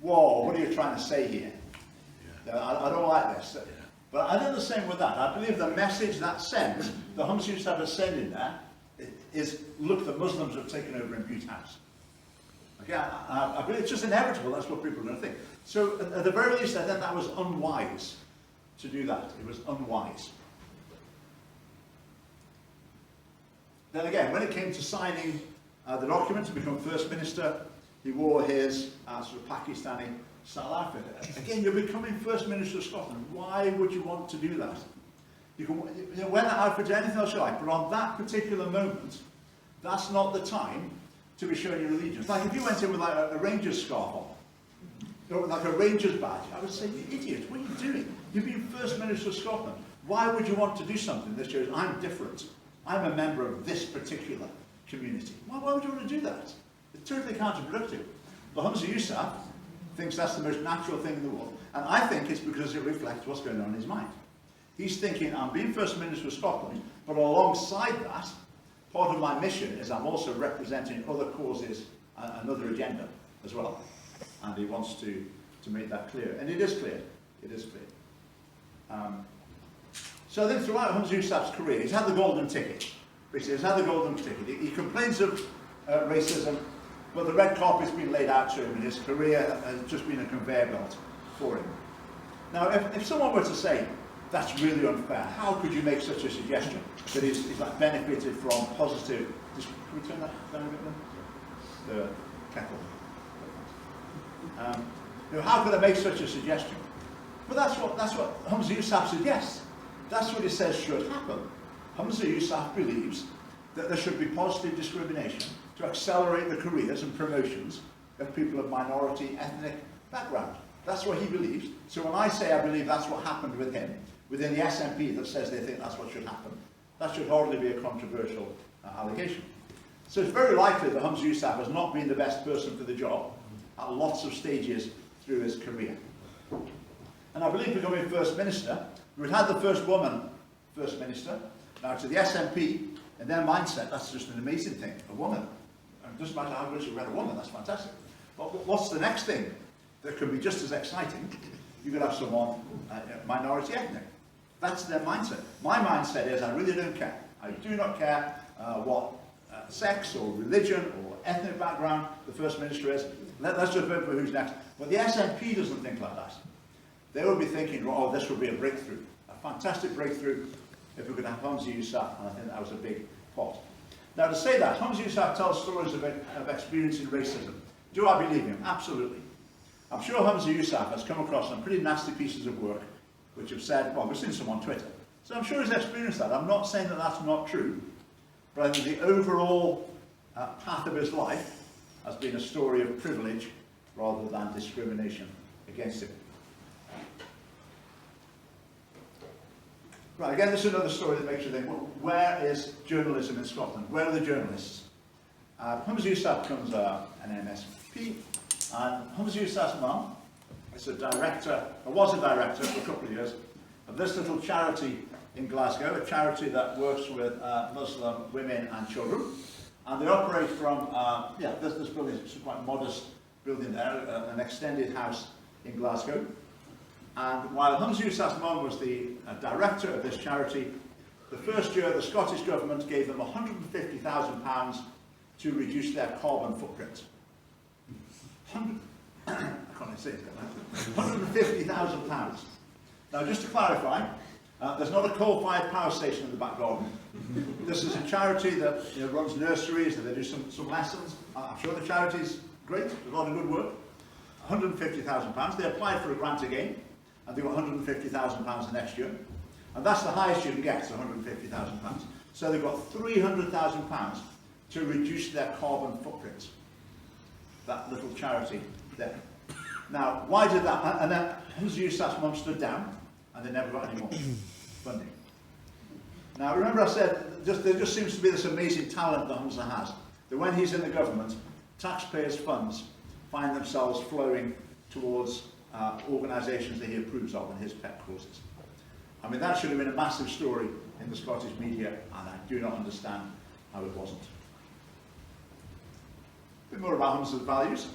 whoa, what are you trying to say here? I don't like this. But I do the same with that. I believe the message that sends, the Humza Yousaf is sending there, is, look, the Muslims have taken over in Bute House. Okay, I believe it's just inevitable, that's what people are going to think. So at the very least, I think that was unwise to do that. It was unwise. Then again, when it came to signing the document to become First Minister, he wore his sort of Pakistani style outfit. Again, you're becoming First Minister of Scotland. Why would you want to do that? You can wear that outfit to anything else you like, but on that particular moment, that's not the time to be showing your allegiance. Like if you went in with like a Rangers scarf on, or like a Rangers badge, I would say, you idiot, what are you doing? You've been First Minister of Scotland. Why would you want to do something that shows I'm different? I'm a member of this particular community. Why would you want to do that? It's totally counterproductive. But Humza Yousaf thinks that's the most natural thing in the world. And I think it's because it reflects what's going on in his mind. He's thinking, I'm being First Minister of Scotland, but alongside that, part of my mission is I'm also representing other causes and other agenda as well. And he wants to make that clear. And it is clear. It is clear. So I think throughout Humza Yousaf's career, he's had the golden ticket. Basically, he's had the golden ticket. He complains of racism, but the red carpet's been laid out to him, and his career has just been a conveyor belt for him. Now, if someone were to say, that's really unfair, how could you make such a suggestion that he's like benefited from positive... Can we turn that down a bit then? The kettle. You know, how could I make such a suggestion? But that's what Humza Yousaf suggests. That's what he says should happen. Humza Yousaf believes that there should be positive discrimination to accelerate the careers and promotions of people of minority ethnic background. That's what he believes. So when I say I believe that's what happened with him, within the SNP that says they think that's what should happen, that should hardly be a controversial allegation. So it's very likely that Humza Yousaf has not been the best person for the job at lots of stages through his career. And I believe becoming First Minister, we've had the first woman First Minister. Now to the SNP, in their mindset, that's just an amazing thing, a woman. It doesn't matter how much you've read a woman, that's fantastic. But what's the next thing that could be just as exciting? You could have someone minority ethnic. That's their mindset. My mindset is I really don't care. I do not care what sex or religion or ethnic background the First Minister is. Let's just vote for who's next. But the SNP doesn't think like that. They would be thinking, oh, this would be a breakthrough, a fantastic breakthrough if we could have Humza Yousaf, and I think that was a big pot. Now to say that, Humza Yousaf tells stories of experiencing racism. Do I believe him? Absolutely. I'm sure Humza Yousaf has come across some pretty nasty pieces of work which have said, well, we've seen some on Twitter. So I'm sure he's experienced that. I'm not saying that that's not true, but I think the overall path of his life has been a story of privilege rather than discrimination against him. Right, again, this is another story that makes you think, well, where is journalism in Scotland? Where are the journalists? Humza Yousaf comes an MSP, and Humza Yousaf's mum is a director, or was a director for a couple of years, of this little charity in Glasgow, a charity that works with Muslim women and children. And they operate from, this building is quite a modest building there, an extended house in Glasgow. And while Humza Yousaf's mum was the director of this charity, the first year the Scottish government gave them £150,000 to reduce their carbon footprint. I can't say it, £150,000. Now, just to clarify, there's not a coal-fired power station in the back garden. This is a charity that runs nurseries, and they do some lessons. I'm sure the charity's great, there's a lot of good work. £150,000. They applied for a grant again, and they got £150,000 the next year. And that's the highest you can get, so £150,000. So they've got £300,000 to reduce their carbon footprint. That little charity there. Now, why did that? And then Humza Yousaf's mum stood down, and they never got any more funding. Now, remember I said, there just seems to be this amazing talent that Humza has, that when he's in the government, taxpayers' funds find themselves flowing towards organisations that he approves of and his pet causes. I mean, that should have been a massive story in the Scottish media, and I do not understand how it wasn't. A bit more about Humza's values.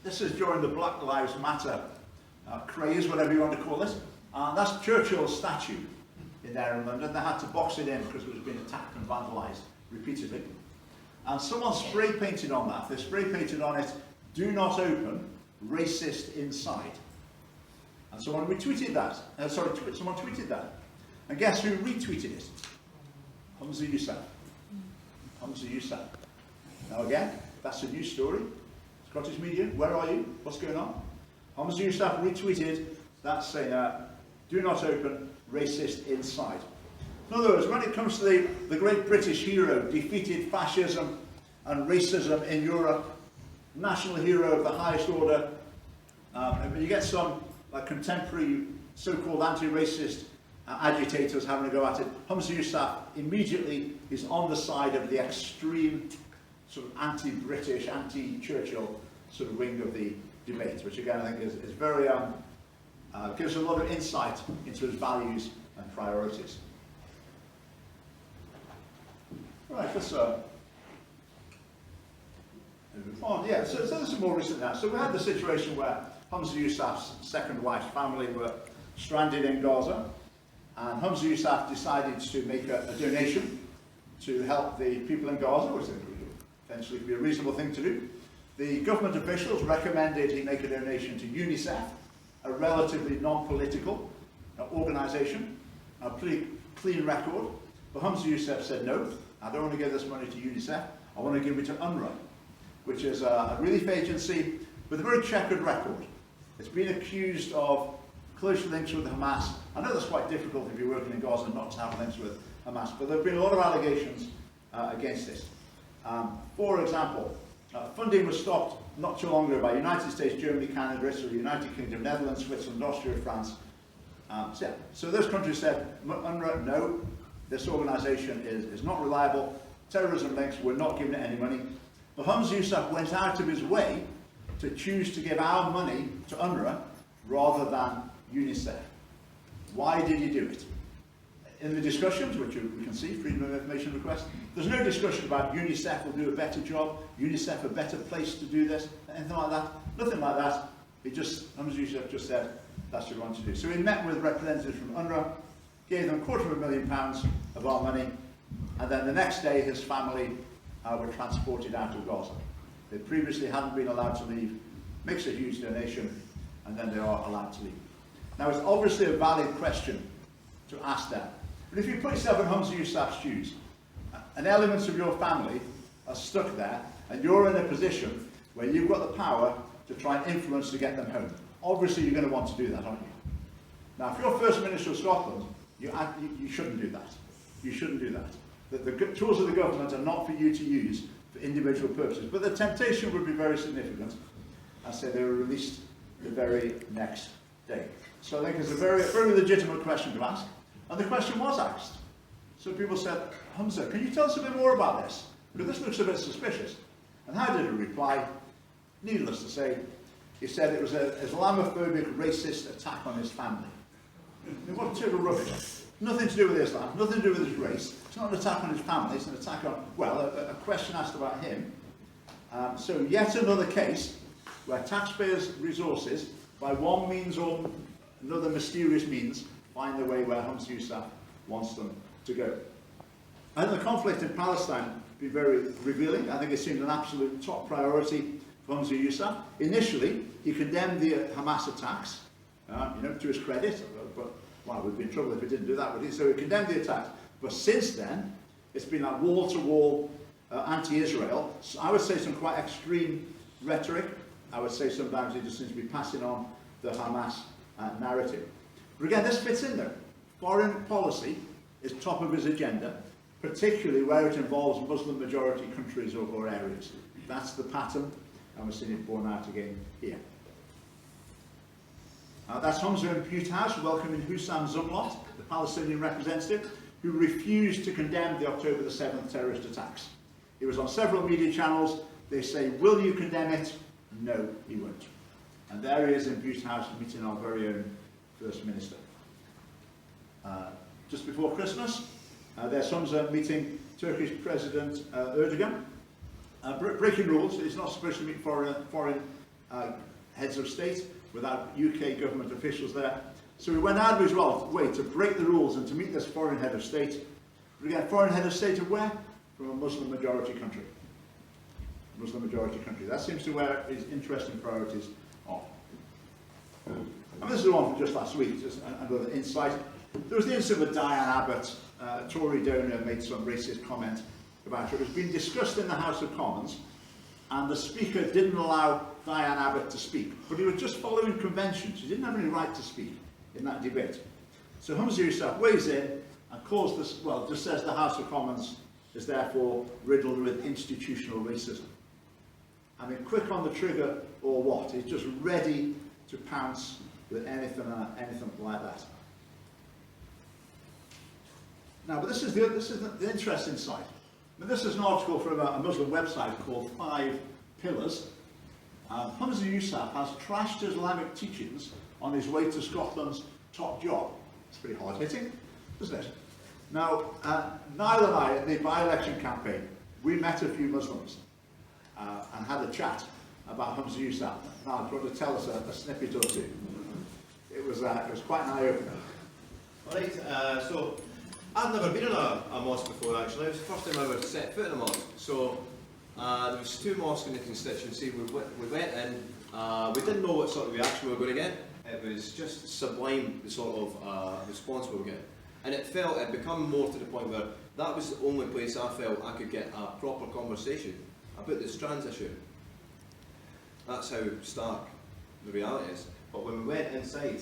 This is during the Black Lives Matter craze, whatever you want to call it. That's Churchill's statue in there in London. They had to box it in because it was being attacked and vandalised repeatedly. And someone spray painted on that. They spray painted on it, "Do not open, racist inside." And someone retweeted that. Someone tweeted that. And guess who retweeted it? Humza Yousaf. Humza Yousaf. Now again, that's a news story. Scottish media, where are you? What's going on? Humza Yousaf retweeted that saying, "Do not open, racist inside." In other words, when it comes to the great British hero, defeated fascism and racism in Europe, national hero of the highest order, you get some contemporary so-called anti-racist agitators having a go at it. Humza Yousaf immediately is on the side of the extreme sort of anti-British, anti-Churchill sort of wing of the debate, which again I think is very, gives a lot of insight into his values and priorities. Right, let's move on. Yeah, so this is more recent now. So we had the situation where Humza Yousaf's second wife's family were stranded in Gaza, and Humza Yousaf decided to make a donation to help the people in Gaza, which would potentially be a reasonable thing to do. The government officials recommended he make a donation to UNICEF, a relatively non-political organisation, a pretty clean record. But Humza Yousaf said, no, I don't want to give this money to UNICEF, I want to give it to UNRWA, which is a relief agency with a very checkered record. It's been accused of close links with Hamas. I know that's quite difficult if you're working in Gaza not to have links with Hamas, but there have been a lot of allegations against this. For example, funding was stopped not too long ago by United States, Germany, Canada, Italy, United Kingdom, Netherlands, Switzerland, Austria, France. So those countries said, UNRWA, no, this organisation is not reliable, terrorism links, we're not giving it any money. But Humza Yousaf went out of his way to choose to give our money to UNRWA rather than UNICEF. Why did he do it? In the discussions, which we can see, Freedom of Information request, there's no discussion about UNICEF will do a better job, UNICEF a better place to do this, anything like that. Nothing like that. Humza Yousaf just said, that's what we want to do. So he met with representatives from UNRWA, gave them £250,000 of our money, and then the next day his family were transported out of Gaza. They previously hadn't been allowed to leave, makes a huge donation, and then they are allowed to leave. Now it's obviously a valid question to ask them. But if you put yourself in Humza Yousaf's shoes, and elements of your family are stuck there, and you're in a position where you've got the power to try and influence to get them home, obviously you're going to want to do that, aren't you? Now if you're First Minister of Scotland, you shouldn't do that. You shouldn't do that. The tools of the government are not for you to use for individual purposes, but the temptation would be very significant. I say they were released the very next day. So I think it's a very, very legitimate question to ask. And the question was asked. So people said, Humza, can you tell us a bit more about this? Because this looks a bit suspicious. And how did he reply? Needless to say, he said it was an Islamophobic, racist attack on his family. What total rubbish. Nothing to do with Islam, nothing to do with his race. It's not an attack on his family, it's an attack on, well, a question asked about him. So yet another case where taxpayers' resources, by one means or another mysterious means, find their way where Humza Yousaf wants them to go. I think the conflict in Palestine has been very revealing. I think it seemed an absolute top priority for Humza Yousaf. Initially, he condemned the Hamas attacks, to his credit, but well, we'd be in trouble if he didn't do that, would he? So he condemned the attacks. But since then, it's been like wall-to-wall anti-Israel. So I would say some quite extreme rhetoric. I would say sometimes he just seems to be passing on the Hamas narrative. But again, this fits in there. Foreign policy is top of his agenda, particularly where it involves Muslim-majority countries or areas. That's the pattern, and we're seeing it borne out again here. That's Humza in Butte House welcoming Hussam Zumlot, the Palestinian representative, who refused to condemn the October the 7th terrorist attacks. He was on several media channels. They say, will you condemn it? No, he won't. And there he is in Butte House meeting our very own First Minister. Just before Christmas, there's Humza meeting Turkish President Erdogan. Breaking rules, he's not supposed to meet foreign heads of state without UK government officials there. So he went out of his way to break the rules and to meet this foreign head of state. But again, foreign head of state of where? From a Muslim majority country. Muslim majority country. That seems to be where his interesting priorities are. And this is the one from just last week, just another insight. There was the incident with Diane Abbott. A Tory donor made some racist comment about her. It was being discussed in the House of Commons, and the Speaker didn't allow Diane Abbott to speak. But he was just following convention. She didn't have any right to speak in that debate. So Humza Yousaf weighs in and calls this, well, just says the House of Commons is therefore riddled with institutional racism. I mean, quick on the trigger or what? He's just ready to pounce with anything like that. Now, but this is the interesting side. I mean, this is an article from a Muslim website called 5 Pillars. Humza Yousaf has trashed Islamic teachings on his way to Scotland's top job. It's pretty hard-hitting, isn't it? Now, Niall and I, in the by-election campaign, we met a few Muslims and had a chat about Humza Yousaf. Now, do you want to tell us a snippet or two? It was quite an eye-opener. All right, so I've never been in a mosque before, actually. It was the first time I ever set foot in a mosque. So there was 2 mosques in the constituency. We went in. We didn't know what sort of reaction we were going to get. It was just sublime, the sort of response we were getting. And it become more to the point where that was the only place I felt I could get a proper conversation about this trans issue. That's how stark the reality is. But when we went inside,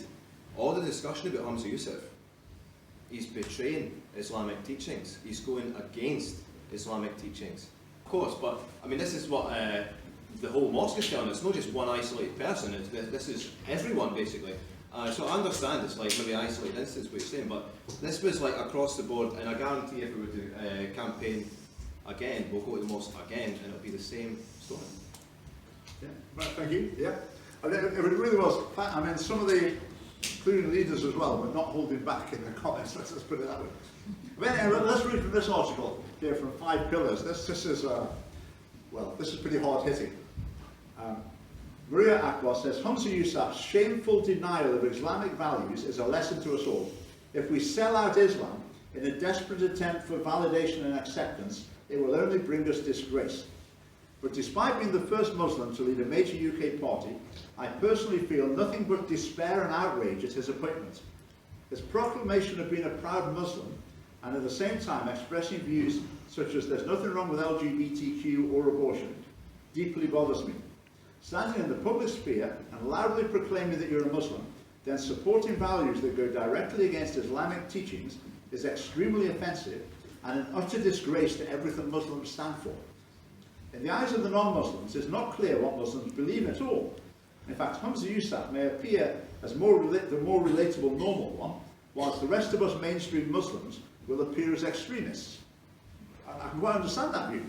all the discussion about Humza Yousaf, he's betraying Islamic teachings. He's going against Islamic teachings. Of course, but I mean, this is what the whole mosque is telling us. It's not just one isolated person. This is everyone, basically. So I understand it's like maybe isolated instance what you're saying, but this was like across the board, and I guarantee if we were to campaign again, we'll go to the mosque again, and it'll be the same story. Yeah, right, thank you. Yeah, I mean, it really was. I mean, some of the, including leaders as well, were not holding back in the comments. Let's put it that way. But anyway, let's read from this article here from 5 Pillars. This is well, this is pretty hard hitting. Maria Akbar says, Humza Yousaf's shameful denial of Islamic values is a lesson to us all. If we sell out Islam in a desperate attempt for validation and acceptance, it will only bring us disgrace. But despite being the first Muslim to lead a major UK party, I personally feel nothing but despair and outrage at his appointment. His proclamation of being a proud Muslim, and at the same time expressing views such as there's nothing wrong with LGBTQ or abortion, deeply bothers me. Standing in the public sphere and loudly proclaiming that you're a Muslim, then supporting values that go directly against Islamic teachings is extremely offensive and an utter disgrace to everything Muslims stand for. In the eyes of the non-Muslims, it's not clear what Muslims believe at all. In fact, Humza Yousaf may appear as the more relatable normal one, whilst the rest of us mainstream Muslims will appear as extremists. I can quite understand that view,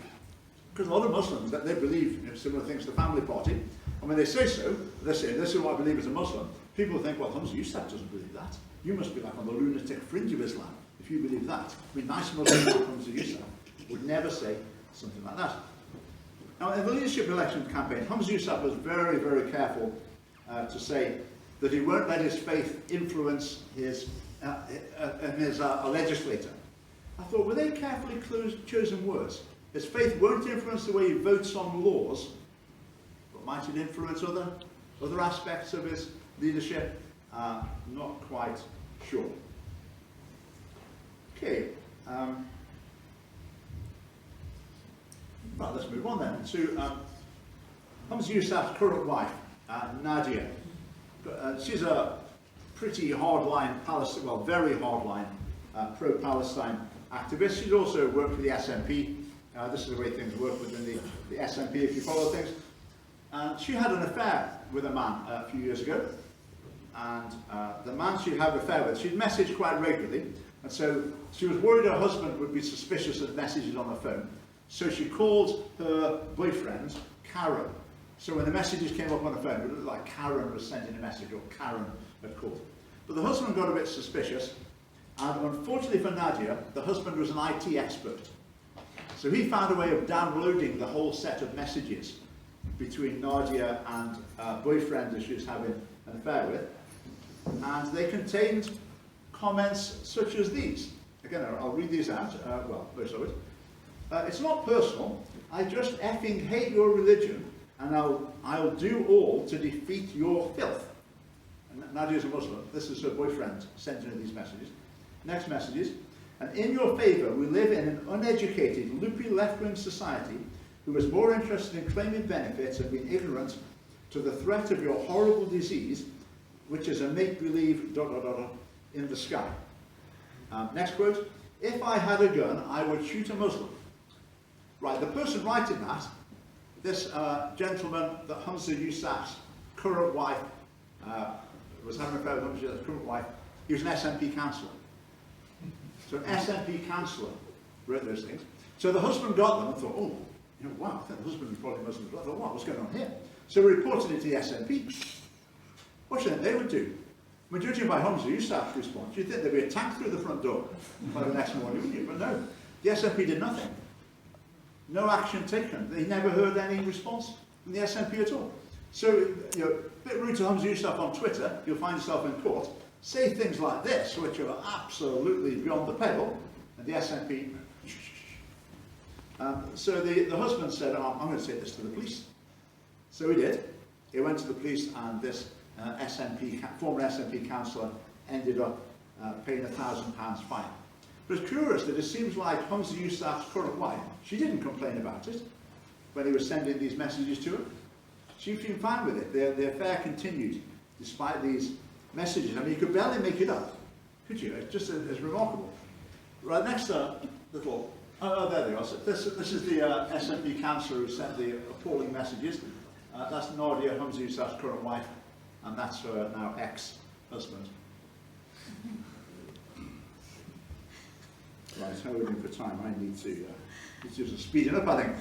because a lot of Muslims, that they believe in similar things to the family party, and when they say so, they say, this is what I believe as a Muslim, people think, well, Humza Yousaf doesn't believe that. You must be like on the lunatic fringe of Islam if you believe that. I mean, nice Muslims like Humza Yousaf would never say something like that. Now, in the leadership election campaign, Humza Yousaf was very, very careful to say that he won't let his faith influence his legislator. I thought, were they carefully chosen words? His faith won't influence the way he votes on laws, but might it influence other aspects of his leadership? Not quite sure. Okay. Right, let's move on then to Humza Yousaf's current wife, Nadia. She's a pretty hardline very hardline pro-Palestine activist. She's also worked for the SNP. This is the way things work within the SNP if you follow things. And she had an affair with a man a few years ago. And the man she had an affair with, she'd messaged quite regularly. And so she was worried her husband would be suspicious of messages on the phone. So she called her boyfriend, Karen. So when the messages came up on the phone, it looked like Karen was sending a message, or Karen had called. But the husband got a bit suspicious, and unfortunately for Nadia, the husband was an IT expert. So he found a way of downloading the whole set of messages between Nadia and a boyfriend that she was having an affair with, and they contained comments such as these. Again, I'll read these out, most of it. It's not personal, I just effing hate your religion, and I'll do all to defeat your filth. And Nadia's a Muslim. This is her boyfriend sending her these messages. Next messages. And in your favour, we live in an uneducated, loopy left-wing society who is more interested in claiming benefits and being ignorant to the threat of your horrible disease, which is a make-believe ... in the sky. Next quote. If I had a gun, I would shoot a Muslim. Right, the person writing that, this gentleman that Humza Yousaf's current wife was having an affair with Humza Yousaf's current wife, he was an SNP councillor. So an SNP councillor wrote those things. So the husband got them and thought, oh, wow, I think the husband was probably Muslim. I thought, wow, what's going on here? So we reported it to the SNP. What do you think they would do? I mean, judging by Humza Yousaf's response, you'd think they'd be attacked through the front door by the next morning, wouldn't you? But no, the SNP did nothing. No action taken. They never heard any response from the SNP at all. So, a bit rude to Humza Yousaf on Twitter, you'll find yourself in court, say things like this, which are absolutely beyond the pale, and the SNP, so the husband said, oh, I'm going to take this to the police. So he did. He went to the police, and this former SNP councillor ended up paying a £1,000 fine. But it's curious that it seems like Humza Yousaf's current wife, she didn't complain about it when he was sending these messages to her. She seemed fine with it. The affair continued despite these messages. I mean, you could barely make it up, could you? It's just it's remarkable. Right, next little... Oh, there they are. So this is the SNP councillor who sent the appalling messages. That's Nadia, Humza Yousaf's current wife, and that's her now ex-husband. Right, how are we doing for time? I need to do some speeding up, I think.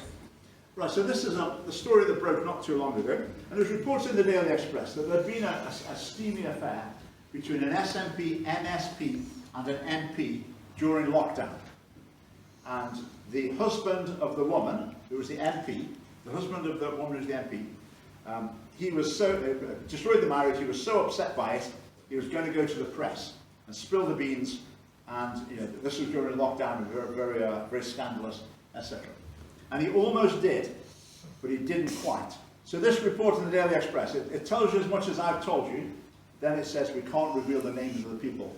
Right, so this is the story that broke not too long ago, and it was reported in the Daily Express that there had been a steamy affair between an SNP, MSP, and an MP during lockdown. And the husband of the woman, who was the MP, the husband of the woman who was the MP, he was so, destroyed the marriage, he was so upset by it, he was going to go to the press and spill the beans, and this was during lockdown, very scandalous, etc. And he almost did, but he didn't quite. So this report in the Daily Express, it tells you as much as I've told you, then it says we can't reveal the names of the people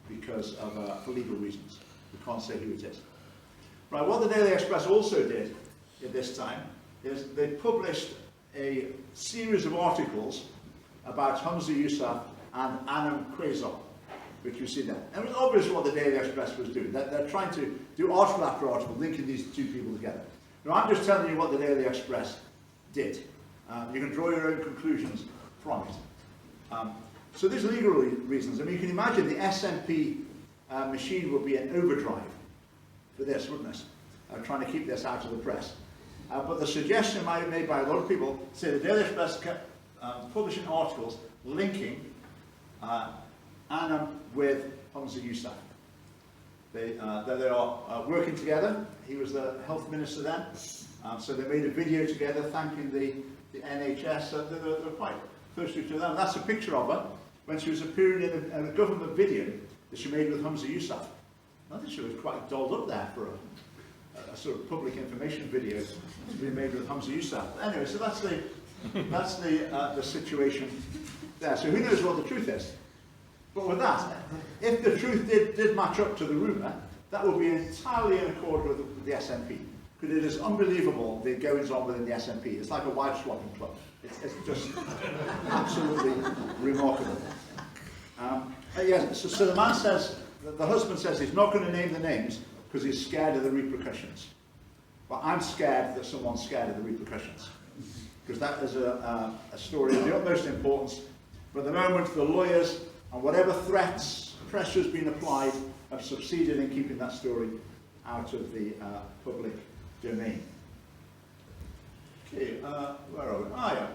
because of, for legal reasons. We can't say who it is. Right, what the Daily Express also did at this time is they published a series of articles about Humza Yousaf and Anam Quasar, which you see there. And it was obvious what the Daily Express was doing. They're trying to do article after article, linking these two people together. Now, I'm just telling you what the Daily Express did. You can draw your own conclusions from it. So there's legal reasons. I mean, you can imagine the SNP machine would be in overdrive for this, wouldn't it? Trying to keep this out of the press. But the suggestion made by a lot of people say the Daily Express kept publishing articles linking Anam with Humza Yousaf. They are working together. He was the health minister then. So they made a video together thanking the NHS. They're quite close to each other. And that's a picture of her when she was appearing in a government video that she made with Humza Yousaf. I think she was quite dolled up there for a sort of public information video to be made with Humza Yousaf. Anyway, so that's the situation there. So who knows what the truth is? But with that, if the truth did match up to the rumour, that would be entirely in accord with the SNP. Because it is unbelievable the goings on within the SNP. It's like a wife swapping club. It's just absolutely remarkable. Yes, so the man says, the husband says he's not going to name the names because he's scared of the repercussions. But I'm scared that someone's scared of the repercussions. Because that is a story of the utmost importance. But at the moment, the lawyers and whatever threats, pressure has been applied, have succeeded in keeping that story out of the public domain. Okay, where are we? Ah, yeah.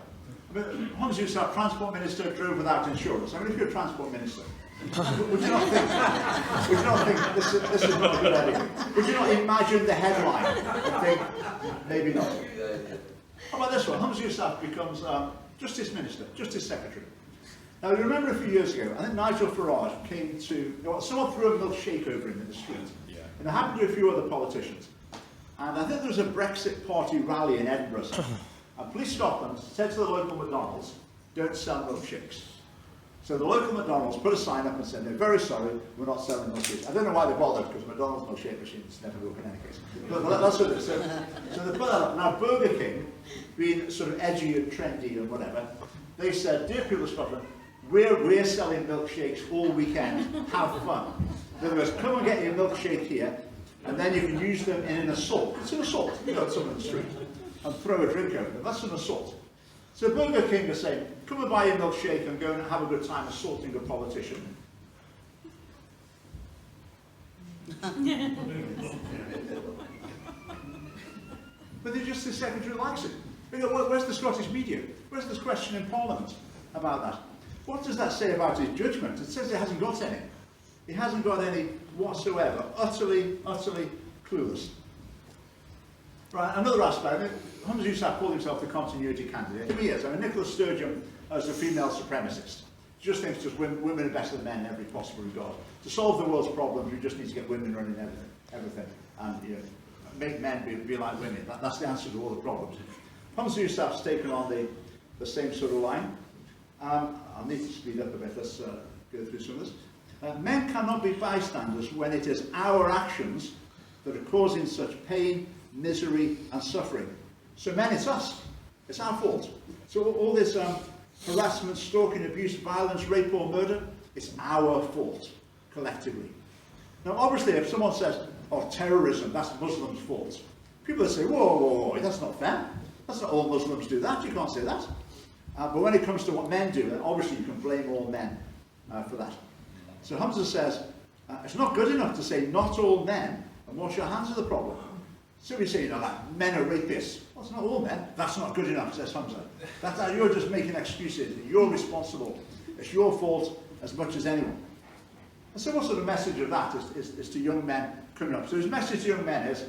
I mean, Humza Yousaf, Transport Minister, drove without insurance. I mean, if you're a Transport Minister, would you not think this is not a good idea? Would you not imagine the headline and think, maybe not? How about this one? Humza Yousaf becomes Justice Minister, Justice Secretary. Now, you remember a few years ago, I think Nigel Farage came to, someone threw a milkshake over him in the street. Yeah. And it happened to a few other politicians. And I think there was a Brexit Party rally in Edinburgh. And Police Scotland said to the local McDonald's, don't sell milkshakes. So the local McDonald's put a sign up and said, they're very sorry, we're not selling milkshakes. I don't know why they bothered, because McDonald's milkshake machines never work in any case. But that's what it is. So they put that up. Now Burger King, being sort of edgy and trendy and whatever, they said, dear people of Scotland, we're selling milkshakes all weekend, have fun. In other words, come and get your milkshake here, and then you can use them in an assault. It's an assault. You got someone in the street and throw a drink over them. That's an assault. So Burger King is saying, come and buy your milkshake and go and have a good time assaulting a politician. But the Justice Secretary likes it. Where's the Scottish media? Where's this question in Parliament about that? What does that say about his judgment? It says he hasn't got any. He hasn't got any whatsoever. Utterly, utterly clueless. Right, another aspect. Humza Yousaf called himself the continuity candidate. He is. I mean, Nicola Sturgeon as a female supremacist. She just thinks just women are better than men in every possible regard. To solve the world's problems, we just need to get women running everything. And make men be like women. That's the answer to all the problems. Humza Yousaf's taken on the same sort of line. I'll need to speed up a bit. Let's go through some of this. Men cannot be bystanders when it is our actions that are causing such pain, misery and suffering. So men, it's us. It's our fault. So all this harassment, stalking, abuse, violence, rape or murder, it's our fault, collectively. Now obviously if someone says, oh, terrorism, that's Muslims' fault, people will say, whoa, whoa, whoa, that's not fair. That's not all Muslims do that. You can't say that. But when it comes to what men do, then obviously you can blame all men for that. So Humza says, it's not good enough to say not all men and wash your hands of the problem. So we say, like, men are rapists. Well, it's not all men. That's not good enough, says Humza. You're just making excuses. You're responsible. It's your fault as much as anyone. And so what sort of message of that is to young men coming up? So his message to young men is,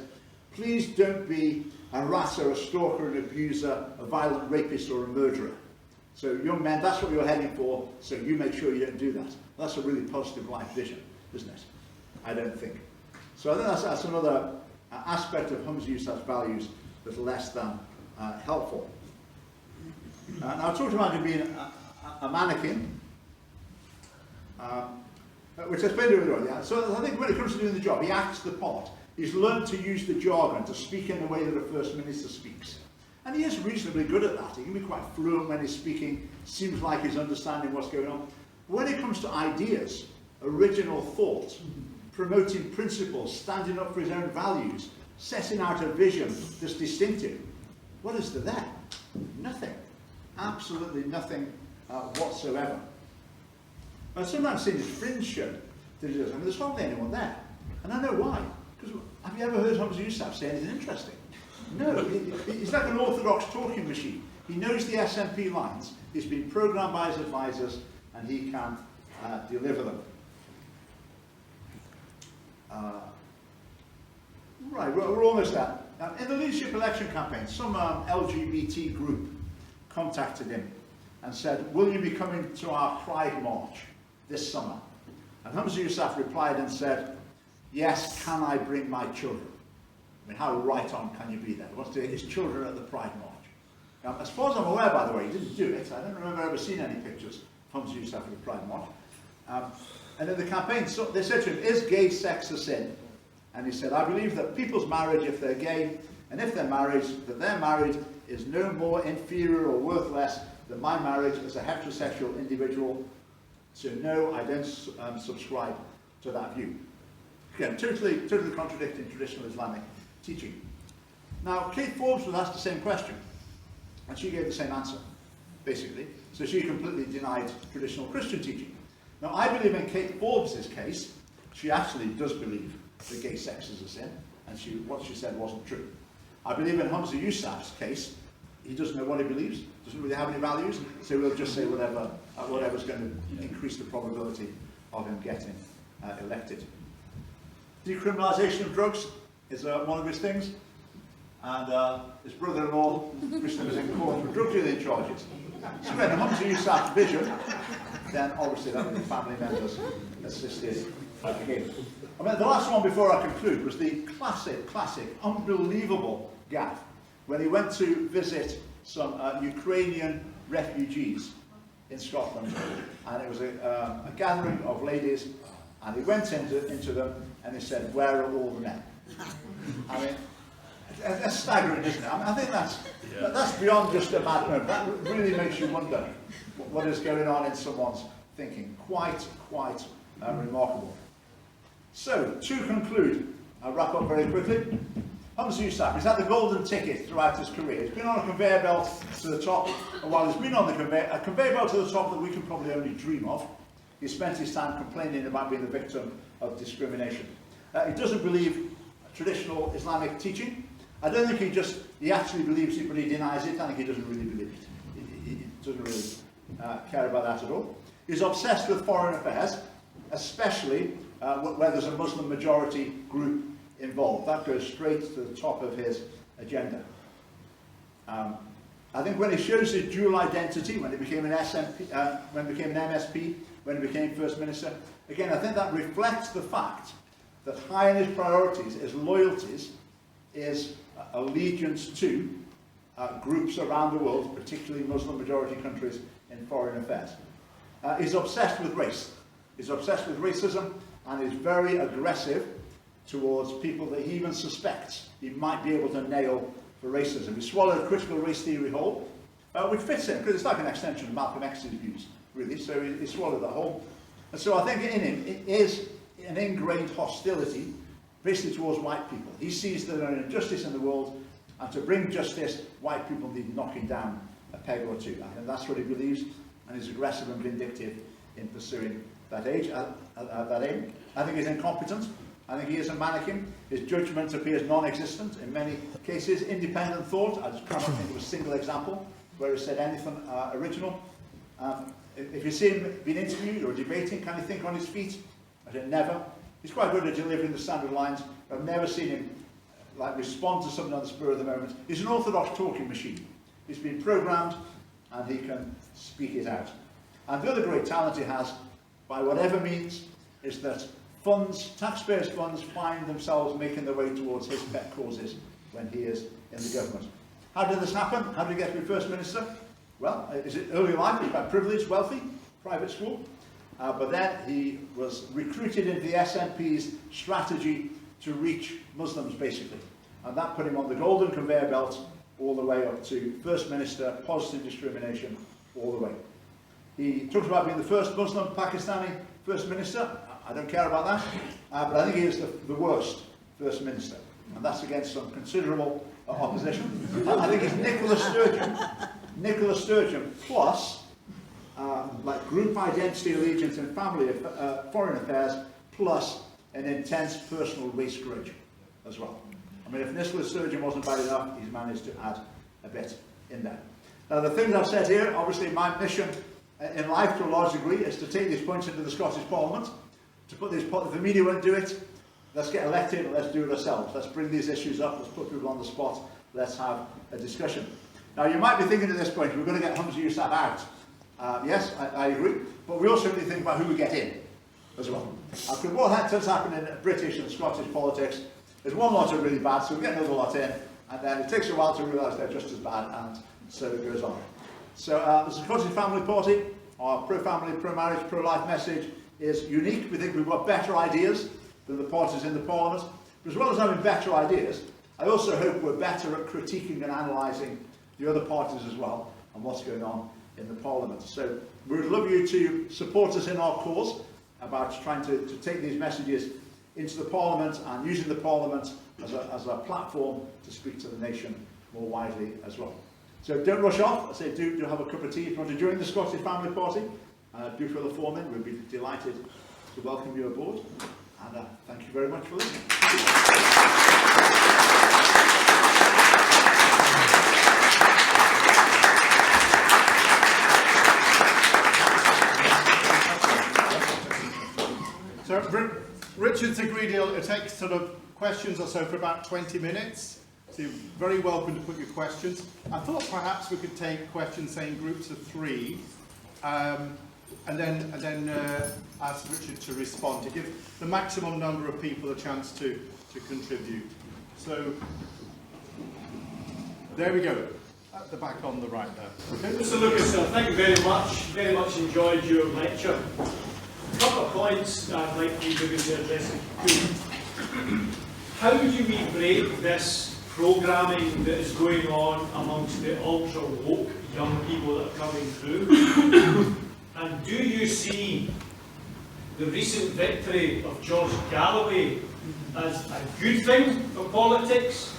please don't be a harasser, a stalker, an abuser, a violent rapist or a murderer. So young men, that's what you're heading for, so you make sure you don't do that. That's a really positive life vision, isn't it? I don't think. So I think that's another aspect of Humza Yousaf's values that's less than helpful. Now I talked about him being a mannequin, which I explained earlier on. So I think when it comes to doing the job, he acts the part. He's learned to use the jargon, to speak in the way that a First Minister speaks. And he is reasonably good at that. He can be quite fluent when he's speaking, seems like he's understanding what's going on. But when it comes to ideas, original thought, promoting principles, standing up for his own values, setting out a vision that's distinctive, what is there? Nothing. Absolutely nothing whatsoever. I've sometimes seen his fringe show that he does. I mean, there's hardly anyone there. And I know why. Because have you ever heard Humza Yousaf say anything interesting? No, he's like an orthodox talking machine. He knows the SNP lines, he's been programmed by his advisors, and he can deliver them. Right, we're almost there. In the leadership election campaign, some LGBT group contacted him and said, will you be coming to our Pride March this summer? And Humza Yousaf replied and said, yes, can I bring my children? I mean, how right on can you be there? He wants to get his children at the Pride March. Now, as far as I'm aware, by the way, he didn't do it. I don't remember ever seeing any pictures of Humza Yousaf at the Pride March. And in the campaign, so they said to him, is gay sex a sin? And he said, I believe that people's marriage, if they're gay, and if they're married, that their marriage is no more inferior or worth less than my marriage as a heterosexual individual. So no, I don't subscribe to that view. Again, totally contradicting traditional Islamic teaching. Now, Kate Forbes was asked the same question, and she gave the same answer, basically. So she completely denied traditional Christian teaching. Now, I believe in Kate Forbes' case, she actually does believe that gay sex is a sin, and what she said wasn't true. I believe in Humza Yousaf's case, he doesn't know what he believes, doesn't really have any values, so we'll just say whatever's going to increase the probability of him getting elected. Decriminalisation of drugs is one of his things, and his brother-in-law recently was in court for drug dealing charges. So when Humza Yousaf's vision, then obviously that would be family members assisted again. I mean, the last one before I conclude was the classic, unbelievable gaffe when he went to visit some Ukrainian refugees in Scotland, and it was a gathering of ladies, and he went into them and he said, where are all the men? I mean, that's staggering, isn't it? I mean, I think that's beyond just a bad moment. That really makes you wonder what is going on in someone's thinking. Quite remarkable. So, to conclude, I'll wrap up very quickly. Humza Yousaf, he's had the golden ticket throughout his career. He's been on a conveyor belt to the top, and while he's been on the conveyor belt to the top that we can probably only dream of, he spent his time complaining about being the victim of discrimination. He doesn't believe traditional Islamic teaching. I don't think he actually believes it, but he denies it. I think he doesn't really believe it. He doesn't really care about that at all. He's obsessed with foreign affairs, especially where there's a Muslim majority group involved. That goes straight to the top of his agenda. I think when he shows his dual identity, when he became an SNP, when he became an MSP, when he became First Minister, again, I think that reflects the fact that high in his priorities, his loyalties, is allegiance to groups around the world, particularly Muslim majority countries in foreign affairs. He's obsessed with race. He's obsessed with racism, and is very aggressive towards people that he even suspects he might be able to nail for racism. He swallowed critical race theory whole, which fits in, because it's like an extension of Malcolm X's views, really, so he swallowed that whole. And so I think in him is an ingrained hostility, basically towards white people. He sees that there is an injustice in the world, and to bring justice, white people need knocking down a peg or two. And that's what he believes, and he's aggressive and vindictive in pursuing that aim. I think he's incompetent. I think he is a mannequin. His judgment appears non-existent in many cases. Independent thought, I just cannot think of a single example where he said anything original. If you see him being interviewed or debating, can he think on his feet? I said never. He's quite good at delivering the standard lines, but I've never seen him respond to something on the spur of the moment. He's an orthodox talking machine. He's been programmed, and he can speak it out. And the other great talent he has, by whatever means, is that taxpayers' funds find themselves making their way towards his pet causes when he is in the government. How did this happen? How did he get to be First Minister? Well, is it early life? He was quite privileged, wealthy, private school. But then he was recruited into the SNP's strategy to reach Muslims, basically. And that put him on the golden conveyor belt all the way up to First Minister, positive discrimination, all the way. He talks about being the first Muslim Pakistani First Minister. I don't care about that, but I think he is the worst First Minister, and that's against some considerable opposition. I think he's Nicola Sturgeon plus like group identity, allegiance and family, foreign affairs, plus an intense personal race grudge as well. I mean, if Nicholas Sturgeon wasn't bad enough, he's managed to add a bit in there. Now, the things I've said here, obviously my mission in life to a large degree is to take these points into the Scottish Parliament, to put these, if the media won't do it, let's get elected and let's do it ourselves. Let's bring these issues up, let's put people on the spot, let's have a discussion. Now, you might be thinking at this point, we're going to get Humza Yousaf out. Yes, I agree, but we also need to think about who we get in as well. Because what does happen in British and Scottish politics is one lot are really bad, so we get another lot in, and then it takes a while to realise they're just as bad, and so it goes on. So the Scottish Family Party, our pro-family, pro-marriage, pro-life message is unique. We think we've got better ideas than the parties in the Parliament. But as well as having better ideas, I also hope we're better at critiquing and analysing the other parties as well, and what's going on in the Parliament. So we would love you to support us in our cause about trying to take these messages into the Parliament and using the Parliament as a platform to speak to the nation more widely as well. So don't rush off. I say do have a cup of tea if you want to join the Scottish Family Party. Do fill the form in. We'd be delighted to welcome you aboard. And thank you very much for listening. So Richard's agreed it'll take sort of questions or so for about 20 minutes. So you're very welcome to put your questions. I thought perhaps we could take questions, say, in groups of 3, and then ask Richard to respond, to give the maximum number of people a chance to contribute. So there we go, at the back on the right there. Okay. Mr. Lucas, thank you very much enjoyed your lecture. A couple of points that I'd like you to be addressing. How do we break this programming that is going on amongst the ultra-woke young people that are coming through? And do you see the recent victory of George Galloway as a good thing for politics,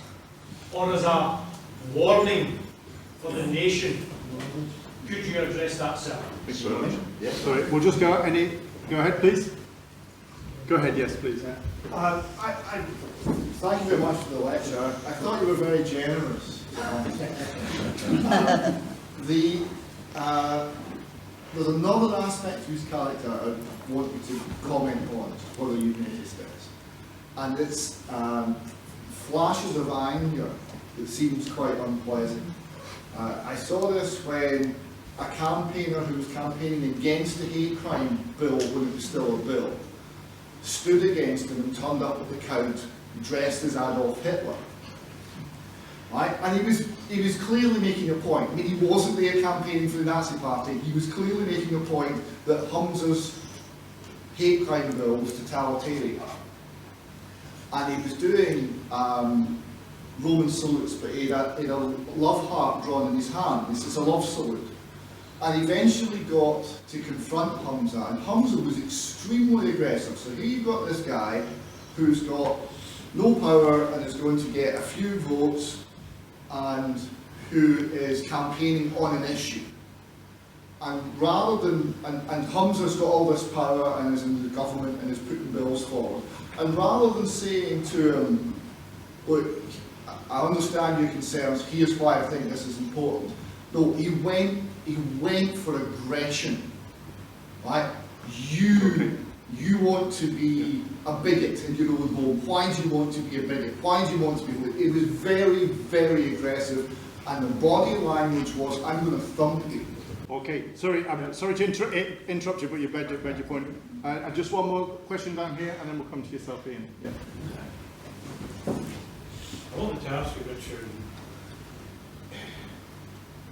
or as a warning for the nation? Could you address that, sir? Thanks very much. Yes. Sorry, we'll just go. Go ahead, please. Go ahead, yes, please. Thank you very much for the lecture. I thought you were very generous. There's another aspect to his character I want you to comment on, whether you've noticed this. And it's flashes of anger that seems quite unpleasant. I saw this when a campaigner who was campaigning against the hate crime bill when it was still a bill stood against him and turned up at the count dressed as Adolf Hitler. Right? And he was clearly making a point. I mean, he wasn't there campaigning for the Nazi Party. He was clearly making a point that Humza's hate crime bill was totalitarian. And he was doing Roman salutes, but he had a love heart drawn in his hand. This is a love salute. And eventually got to confront Humza, and Humza was extremely aggressive. So here you've got this guy who's got no power and is going to get a few votes, and who is campaigning on an issue. And rather than, and Humza's got all this power and is in the government and is putting bills forward, and rather than saying to him, look, I understand your concerns, here's why I think this is important. No, he went for aggression, right? You want to be a bigot in your own home. Why do you want to be a bigot? Why do you want to be? It was very, very aggressive, and the body language was, I'm going to thump you. Okay, sorry, I'm sorry to interrupt you, but you made your point. Just one more question down here, and then we'll come to yourself, Ian. Yeah. I wanted to ask you, Richard,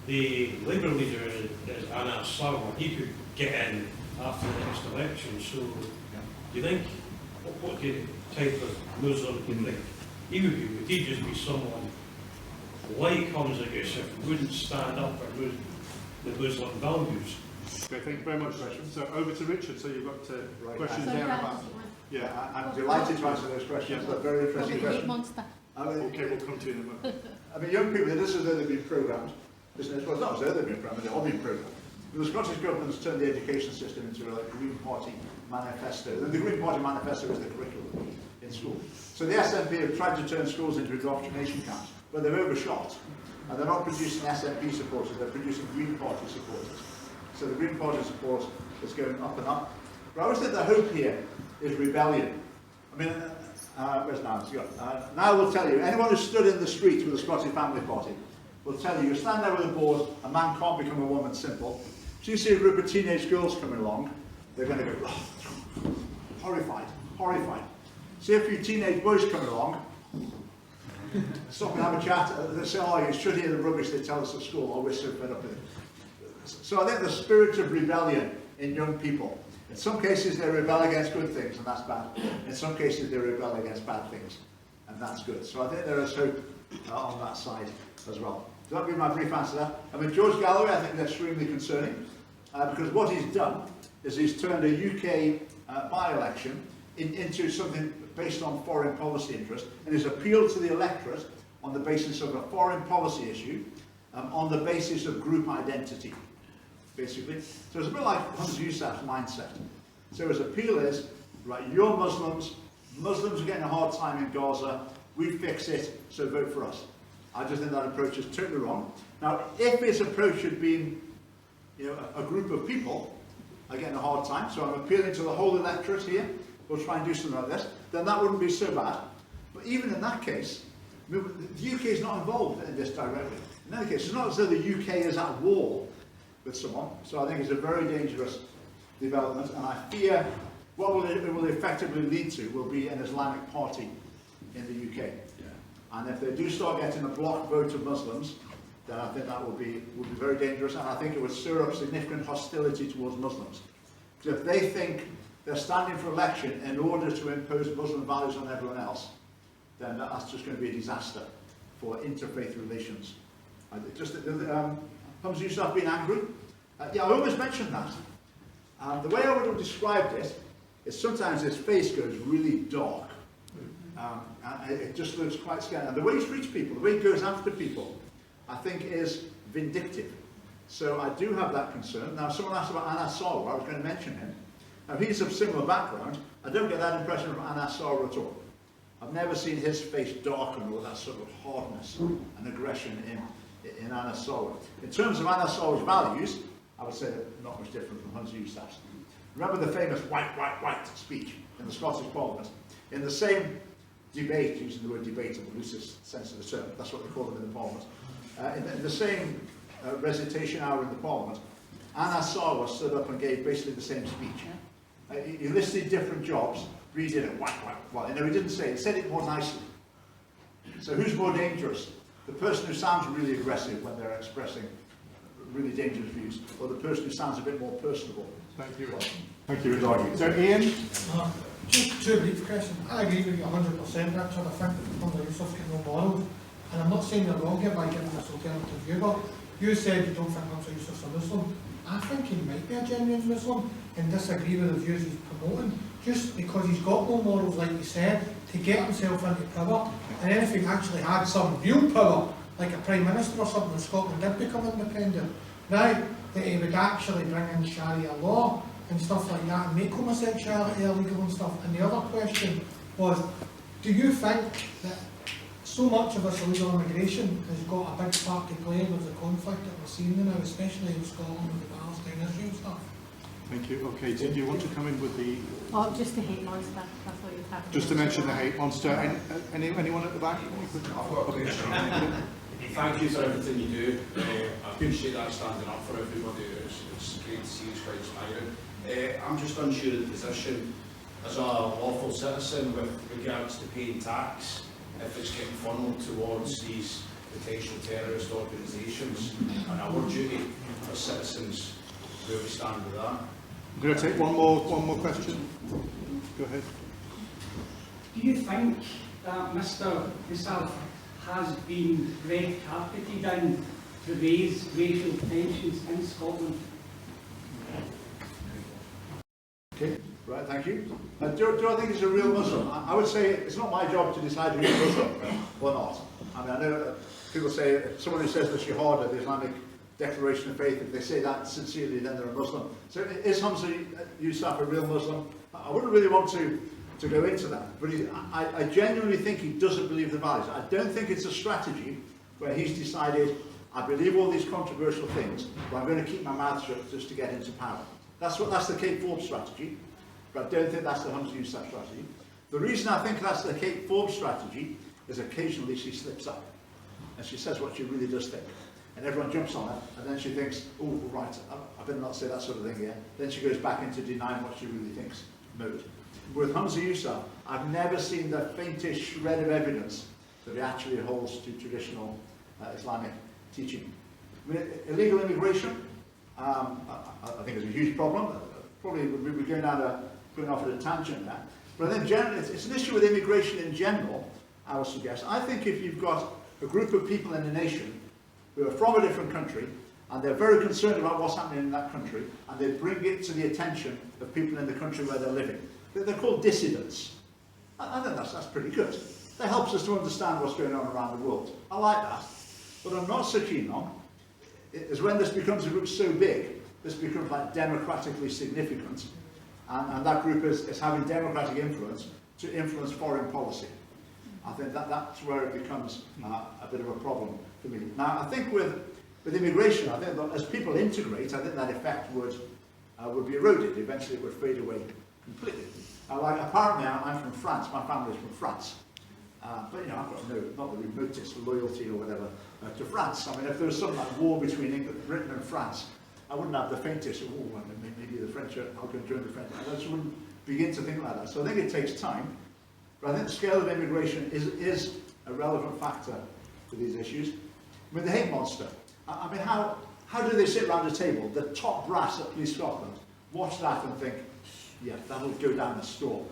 the Labour leader is Anna Sarwar. He could get in after the next election, so do you think, what type of Muslim do you think he would be? Would he just be someone like Humza Yousaf who wouldn't stand up for the Muslim values? Okay, thank you very much, Richard. So over to Richard, so you've got questions there about... Yeah, I'm delighted to answer those questions. They're very interesting questions. Okay, we'll come to you in a moment. I mean, young people, this is how they've been programmed. Well, it's not as though they've been programmed, they've all been programmed. The Scottish Government has turned the education system into a Green Party manifesto. The Green Party manifesto is the curriculum in school. So the SNP have tried to turn schools into indoctrination camps, but they've overshot. And they're not producing SNP supporters, they're producing Green Party supporters. So the Green Party support is going up and up. But I always think the hope here is rebellion. I mean, where's Niall? Niall will tell you, anyone who stood in the street with the Scottish Family Party will tell you, you stand there with a board, a man can't become a woman, simple. So you see a group of teenage girls coming along, they're going to go, oh, horrified, horrified. See a few teenage boys coming along, stop and have a chat, they say, oh, you should hear the rubbish they tell us at school, oh, we're so fed up with it. So I think the spirit of rebellion in young people, in some cases they rebel against good things, and that's bad. In some cases they rebel against bad things, and that's good. So I think there is hope on that side as well. So that would be my brief answer to that. I mean, George Galloway, I think is extremely concerning, because what he's done is he's turned a UK by-election into something based on foreign policy interest, and he's appealed to the electorate on the basis of a foreign policy issue, on the basis of group identity, basically. So it's a bit like Humza Yousaf's mindset. So his appeal is, right, you're Muslims, Muslims are getting a hard time in Gaza, we fix it, so vote for us. I just think that approach is totally wrong. Now, if his approach had been, you know, a group of people are getting a hard time, so I'm appealing to the whole electorate here, we'll try and do something like this, then that wouldn't be so bad. But even in that case, the UK is not involved in this directly. In any case, it's not as though the UK is at war with someone, so I think it's a very dangerous development, and I fear what it will effectively lead to will be an Islamic party in the UK. And if they do start getting a block vote of Muslims, then I think that will be very dangerous, and I think it would stir up significant hostility towards Muslims. Because if they think they're standing for election in order to impose Muslim values on everyone else, then that's just going to be a disaster for interfaith relations. Humza Yousaf being angry, yeah, I always mentioned that. The way I would have described it is sometimes his face goes really dark. And it just looks quite scary. And the way he treats people, the way he goes after people, I think is vindictive. So I do have that concern. Now, someone asked about Anas Sarwar, I was going to mention him. Now, he's of similar background. I don't get that impression from Anas Sarwar at all. I've never seen his face darken with that sort of hardness and aggression in Anas Sarwar. In terms of Anas Sarwar's values, I would say they're not much different from Humza Yousaf's. Remember the famous white, white, white speech in the Scottish Parliament? In the same debate, using the word debate in the loosest sense of the term, that's what they call them in the Parliament, in the same recitation hour in the Parliament, Anas Sarwar stood up and gave basically the same speech. He listed different jobs, but he did it, white, white, white. You know, he didn't say it, he said it more nicely. So who's more dangerous? The person who sounds really aggressive when they're expressing really dangerous views, or the person who sounds a bit more personable? Thank you. Thank you, Roger. So, Ian? Just two brief questions. I agree with you 100%, Richard. I think that Humza Yousaf's got no morals. And I'm not saying you're wrong here by giving this alternative view, but you said you don't think Humza Yousaf's a Muslim. I think he might be a genuine Muslim and disagree with the views he's promoting, just because he's got no morals, like you said, to get himself into power. And then if he actually had some real power, like a Prime Minister or something, in Scotland did become independent, right, that he would actually bring in Sharia law and stuff like that and make homosexuality illegal and stuff. And the other question was, do you think that so much of this illegal immigration has got a big part to play with the conflict that we're seeing now, especially in Scotland with the Palestine issue and stuff? Thank you. Okay, did you want to come in with the... Oh, just the hate monster, that's what you're talking Just to mention the hate monster. Anyone at the back? I've got a question. Thank you for everything you do. I appreciate that, standing up for everybody. It's great to see, it's quite inspiring. I'm just unsure of the position as a lawful citizen with regards to paying tax, if it's getting funneled towards these potential terrorist organisations, and our duty as citizens, where we stand with that. I'm going to take one more question. Go ahead. Do you think that Mr. Yousaf has been red carpeted in to raise racial tensions in Scotland? Okay, right, thank you. Do I think he's a real Muslim? I would say it's not my job to decide who's Muslim or not. I mean, I know people say someone who says the Shahada, the Islamic declaration of faith. If they say that sincerely, then they're a Muslim. So is Humza Yousaf a real Muslim? I wouldn't really want to go into that, but I genuinely think he doesn't believe the values. I don't think it's a strategy where he's decided, I believe all these controversial things, but I'm going to keep my mouth shut just to get into power. That's the Kate Forbes strategy, but I don't think that's the Humza Yousaf strategy. The reason I think that's the Kate Forbes strategy is occasionally she slips up and she says what she really does think. And everyone jumps on her, and then she thinks, oh, right, I better not say that sort of thing here. Then she goes back into denying what she really thinks mode. With Humza Yousaf, I've never seen the faintest shred of evidence that he actually holds to traditional Islamic teaching. I mean, illegal immigration, I think is a huge problem. Probably we're going off at a tangent there. But I think generally, it's an issue with immigration in general, I would suggest. I think if you've got a group of people in a nation who are from a different country, and they're very concerned about what's happening in that country, and they bring it to the attention of people in the country where they're living. They're called dissidents. I think that's pretty good. That helps us to understand what's going on around the world. I like that. What I'm not so keen on is when this becomes a group so big, this becomes like democratically significant, and that group is having democratic influence to influence foreign policy. I think that's where it becomes a bit of a problem for me. Now, I think with immigration, I think that as people integrate, I think that effect would be eroded. Eventually, it would fade away completely. Apparently, I'm from France. My family's from France. But, you know, I've got not the remotest loyalty or whatever to France. I mean, if there was some like war between Britain and France, I wouldn't have the faintest, maybe the French are going to join the French. I just wouldn't begin to think like that. So I think it takes time. But I think the scale of immigration is a relevant factor to these issues. I mean, the hate monster. I mean, how do they sit around a table, the top brass at Police Scotland, watch that and think, yeah, that'll go down the store.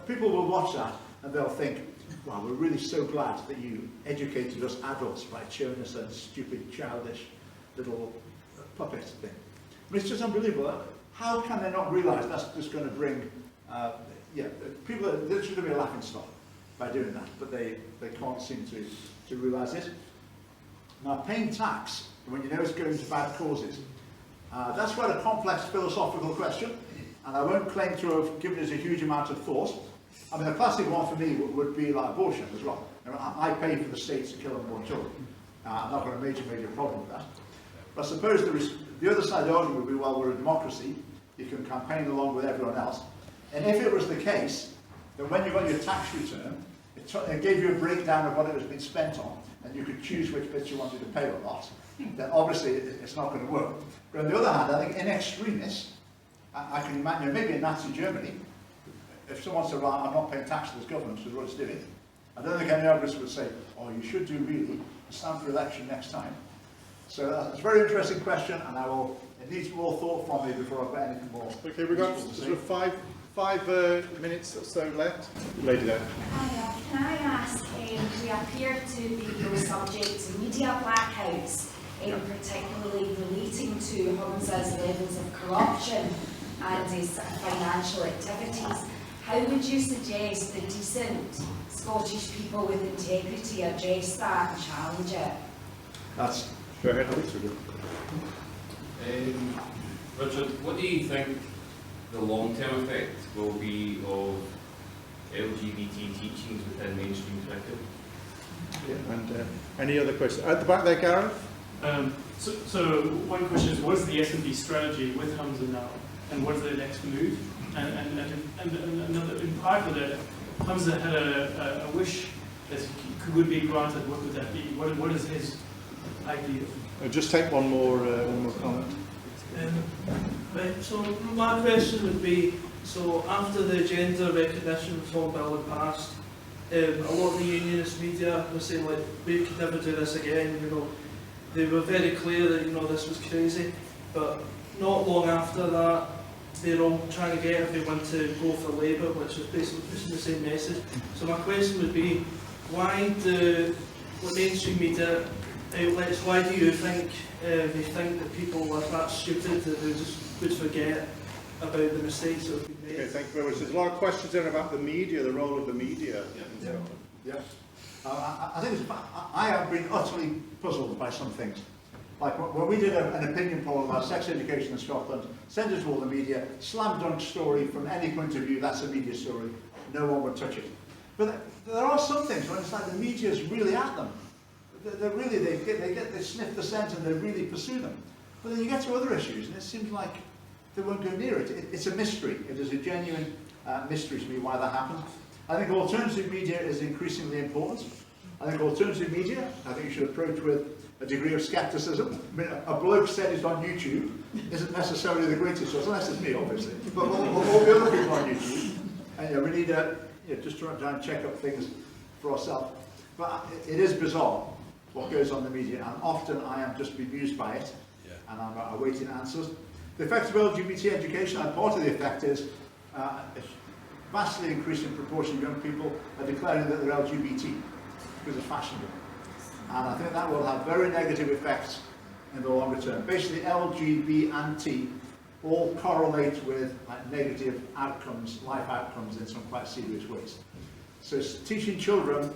People will watch that and they'll think, wow, we're really so glad that you educated us adults by showing us a stupid, childish little puppet thing. I mean, it's just unbelievable. How can they not realise that's just going to bring, people, there should be a laughing stock by doing that, but they can't seem to realise it. Now, paying tax, when you know it's going to bad causes, that's quite a complex philosophical question, and I won't claim to have given it a huge amount of thought. I mean, a classic one for me would be like abortion as well. I pay for the state to kill unborn children. I've not got a major problem with that. But I suppose the other side of the argument would be, well, we're a democracy, you can campaign along with everyone else. And if it was the case, then when you got your tax return, it gave you a breakdown of what it was being spent on, and you could choose which bits you wanted to pay or not. Then obviously it's not going to work. But on the other hand, I think in extremis, I can imagine, maybe in Nazi Germany, if someone said, well, I'm not paying tax to this government because what it's doing, I don't think any of us would say, oh, you should do really, stand for election next time. So it's a very interesting question, and it needs more thought from me before I've got anything more. Okay, we've got sort of five minutes or so left. Lady there. Hi, can I ask, we appear to be subject to media blackouts, particularly relating to Humza's levels of corruption and his financial activities. How would you suggest the decent Scottish people with integrity address that and challenge it? Go ahead, Richard, what do you think the long-term effect will be of LGBT teachings within mainstream curriculum? Yeah, and any other questions? At the back there, Gareth? So one question is, what is the S&P strategy with Humza now, and what is the next move? And another, in part of that, Humza had a wish that would be granted. What would that be? What is his idea? Just take one more comment. Right, so my question would be, so after the gender recognition reform bill had passed, a lot of the unionist media were saying, like, we could never do this again, you know. They were very clear that, you know, this was crazy, but not long after that, they're all trying to get everyone to go for Labour, which is basically pushing the same message. So my question would be, why do mainstream media outlets, why do you think they think that people are that stupid that they just would forget about the mistakes that have been made? Okay, thank you very much. There's a lot of questions there about the media, the role of the media. Yeah. I think I have been utterly puzzled by some things. Like when we did an opinion poll about sex education in Scotland, sent it to all the media, slam dunk story from any point of view, that's a media story, no one would touch it. But there are some things when it's like the media's really at them. They sniff the scent and they really pursue them. But then you get to other issues and it seems like they won't go near it. It's a mystery. It is a genuine mystery to me why that happens. I think alternative media is increasingly important. I think alternative media, I think you should approach with a degree of scepticism. I mean, a bloke said it on YouTube isn't necessarily the greatest source, unless it's me, obviously. But all the other people on YouTube, and we need to just try and check up things for ourselves. But it is bizarre what goes on in the media, and often I am just bemused by it, and I'm awaiting answers. The effect of LGBT education, and part of the effect is a vastly increasing proportion of young people are declaring that they're LGBT because it's fashionable. And I think that will have very negative effects in the longer term. Basically, L, G, B, and T all correlate with negative outcomes, life outcomes in some quite serious ways. So teaching children,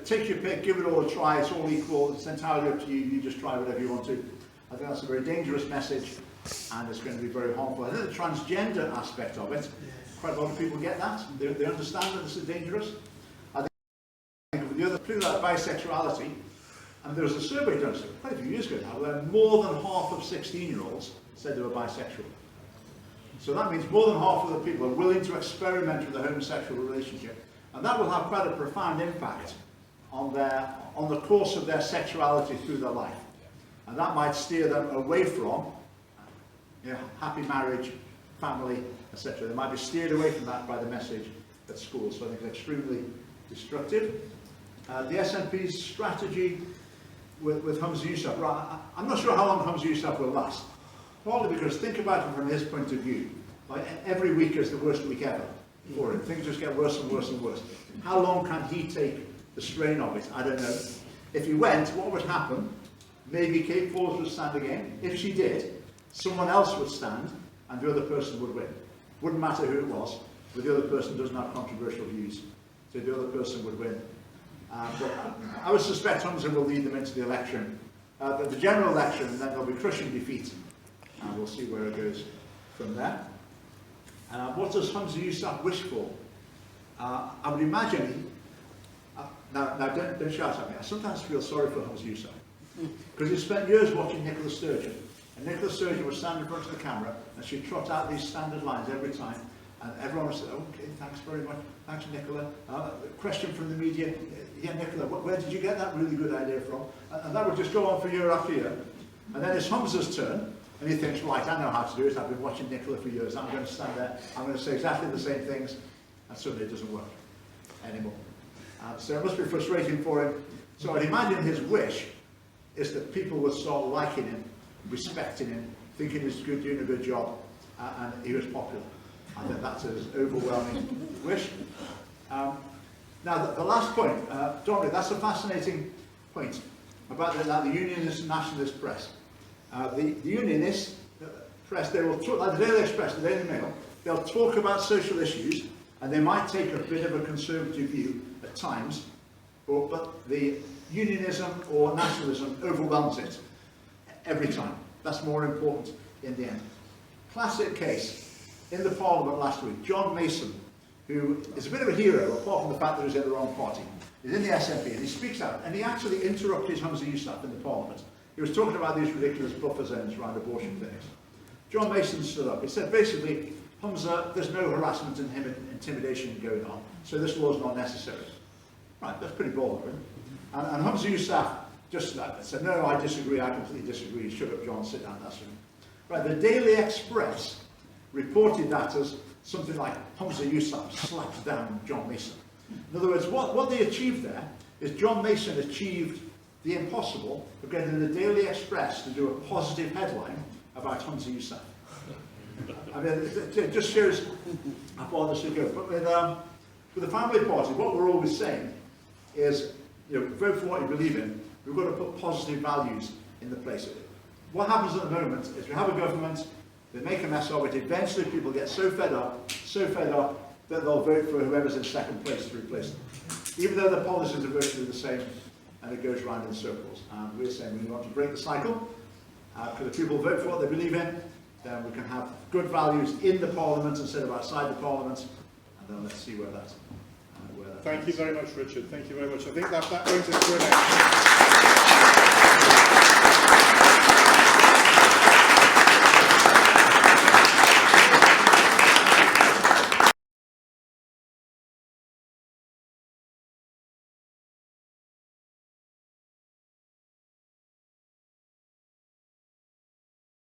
take your pick, give it all a try, it's all equal, it's entirely up to you, you just try whatever you want to. I think that's a very dangerous message, and it's going to be very harmful. I think the transgender aspect of it, quite a lot of people get that, they understand that this is dangerous. The other, particularly like bisexuality, and there was a survey done quite a few years ago now where more than half of 16-year-olds said they were bisexual. So that means more than half of the people are willing to experiment with a homosexual relationship, and that will have quite a profound impact on the course of their sexuality through their life, and that might steer them away from happy marriage, family, etc. They might be steered away from that by the message at school. So I think it's extremely destructive. The SNP's strategy with Humza Yousaf, right, I'm not sure how long Humza Yousaf will last. Partly because, think about it from his point of view, like every week is the worst week ever for him. Things just get worse and worse and worse. How long can he take the strain of it? I don't know. If he went, what would happen? Maybe Kate Forbes would stand again. If she did, someone else would stand and the other person would win. Wouldn't matter who it was, but the other person doesn't have controversial views. So the other person would win. But I would suspect Humza will lead them into the election, the general election, and then there'll be crushing defeat, and we'll see where it goes from there. What does Humza Yousaf wish for? I would imagine, now don't shout at me, I sometimes feel sorry for Humza Yousaf, because he spent years watching Nicola Sturgeon, and Nicola Sturgeon would stand in front of the camera, and she'd trot out these standard lines every time, and everyone would say, okay, thanks very much, thanks Nicola. Question from the media, yeah Nicola, where did you get that really good idea from? And that would just go on for year after year. And then it's Humza's turn, and he thinks, right, I know how to do it, I've been watching Nicola for years, I'm going to stand there, I'm going to say exactly the same things, and suddenly it doesn't work anymore. So it must be frustrating for him. So I'd imagine his wish is that people would start liking him, respecting him, thinking he's good, doing a good job, and he was popular. I think that's his overwhelming wish. Now, the last point, Dominic, that's a fascinating point about the unionist and nationalist press. The unionist press, they will talk, like the Daily Express, the Daily Mail, they'll talk about social issues, and they might take a bit of a conservative view at times, but the unionism or nationalism overwhelms it every time. That's more important in the end. Classic case. In the Parliament last week, John Mason, who is a bit of a hero, apart from the fact that he's in the wrong party, is in the SNP, and he speaks out, and he actually interrupted Humza Yousaf in the Parliament. He was talking about these ridiculous buffer zones around abortion clinics. John Mason stood up. He said, basically, Humza, there's no harassment and intimidation going on, so this law is not necessary. Right, that's pretty bold of him. And Humza Yousaf just said, no, I disagree, I completely disagree. Shut up, John, sit down, that's him. Right, the Daily Express reported that as something like Humza Yousaf slapped down John Mason. In other words, what they achieved there is John Mason achieved the impossible of getting the Daily Express to do a positive headline about Humza Yousaf. I mean, it just shows how far this would go. But with the family party, what we're always saying is, vote for what you believe in. We've got to put positive values in the place. What happens at the moment is we have a government, they make a mess of it, eventually people get so fed up that they'll vote for whoever's in second place to replace them. Even though the policies are virtually the same, and it goes round in circles. And we're saying we want to break the cycle, because if people vote for what they believe in, then we can have good values in the Parliament instead of outside the Parliament, and then let's see where that Thank you very much, Richard. Thank you very much. I think that brings us to an end.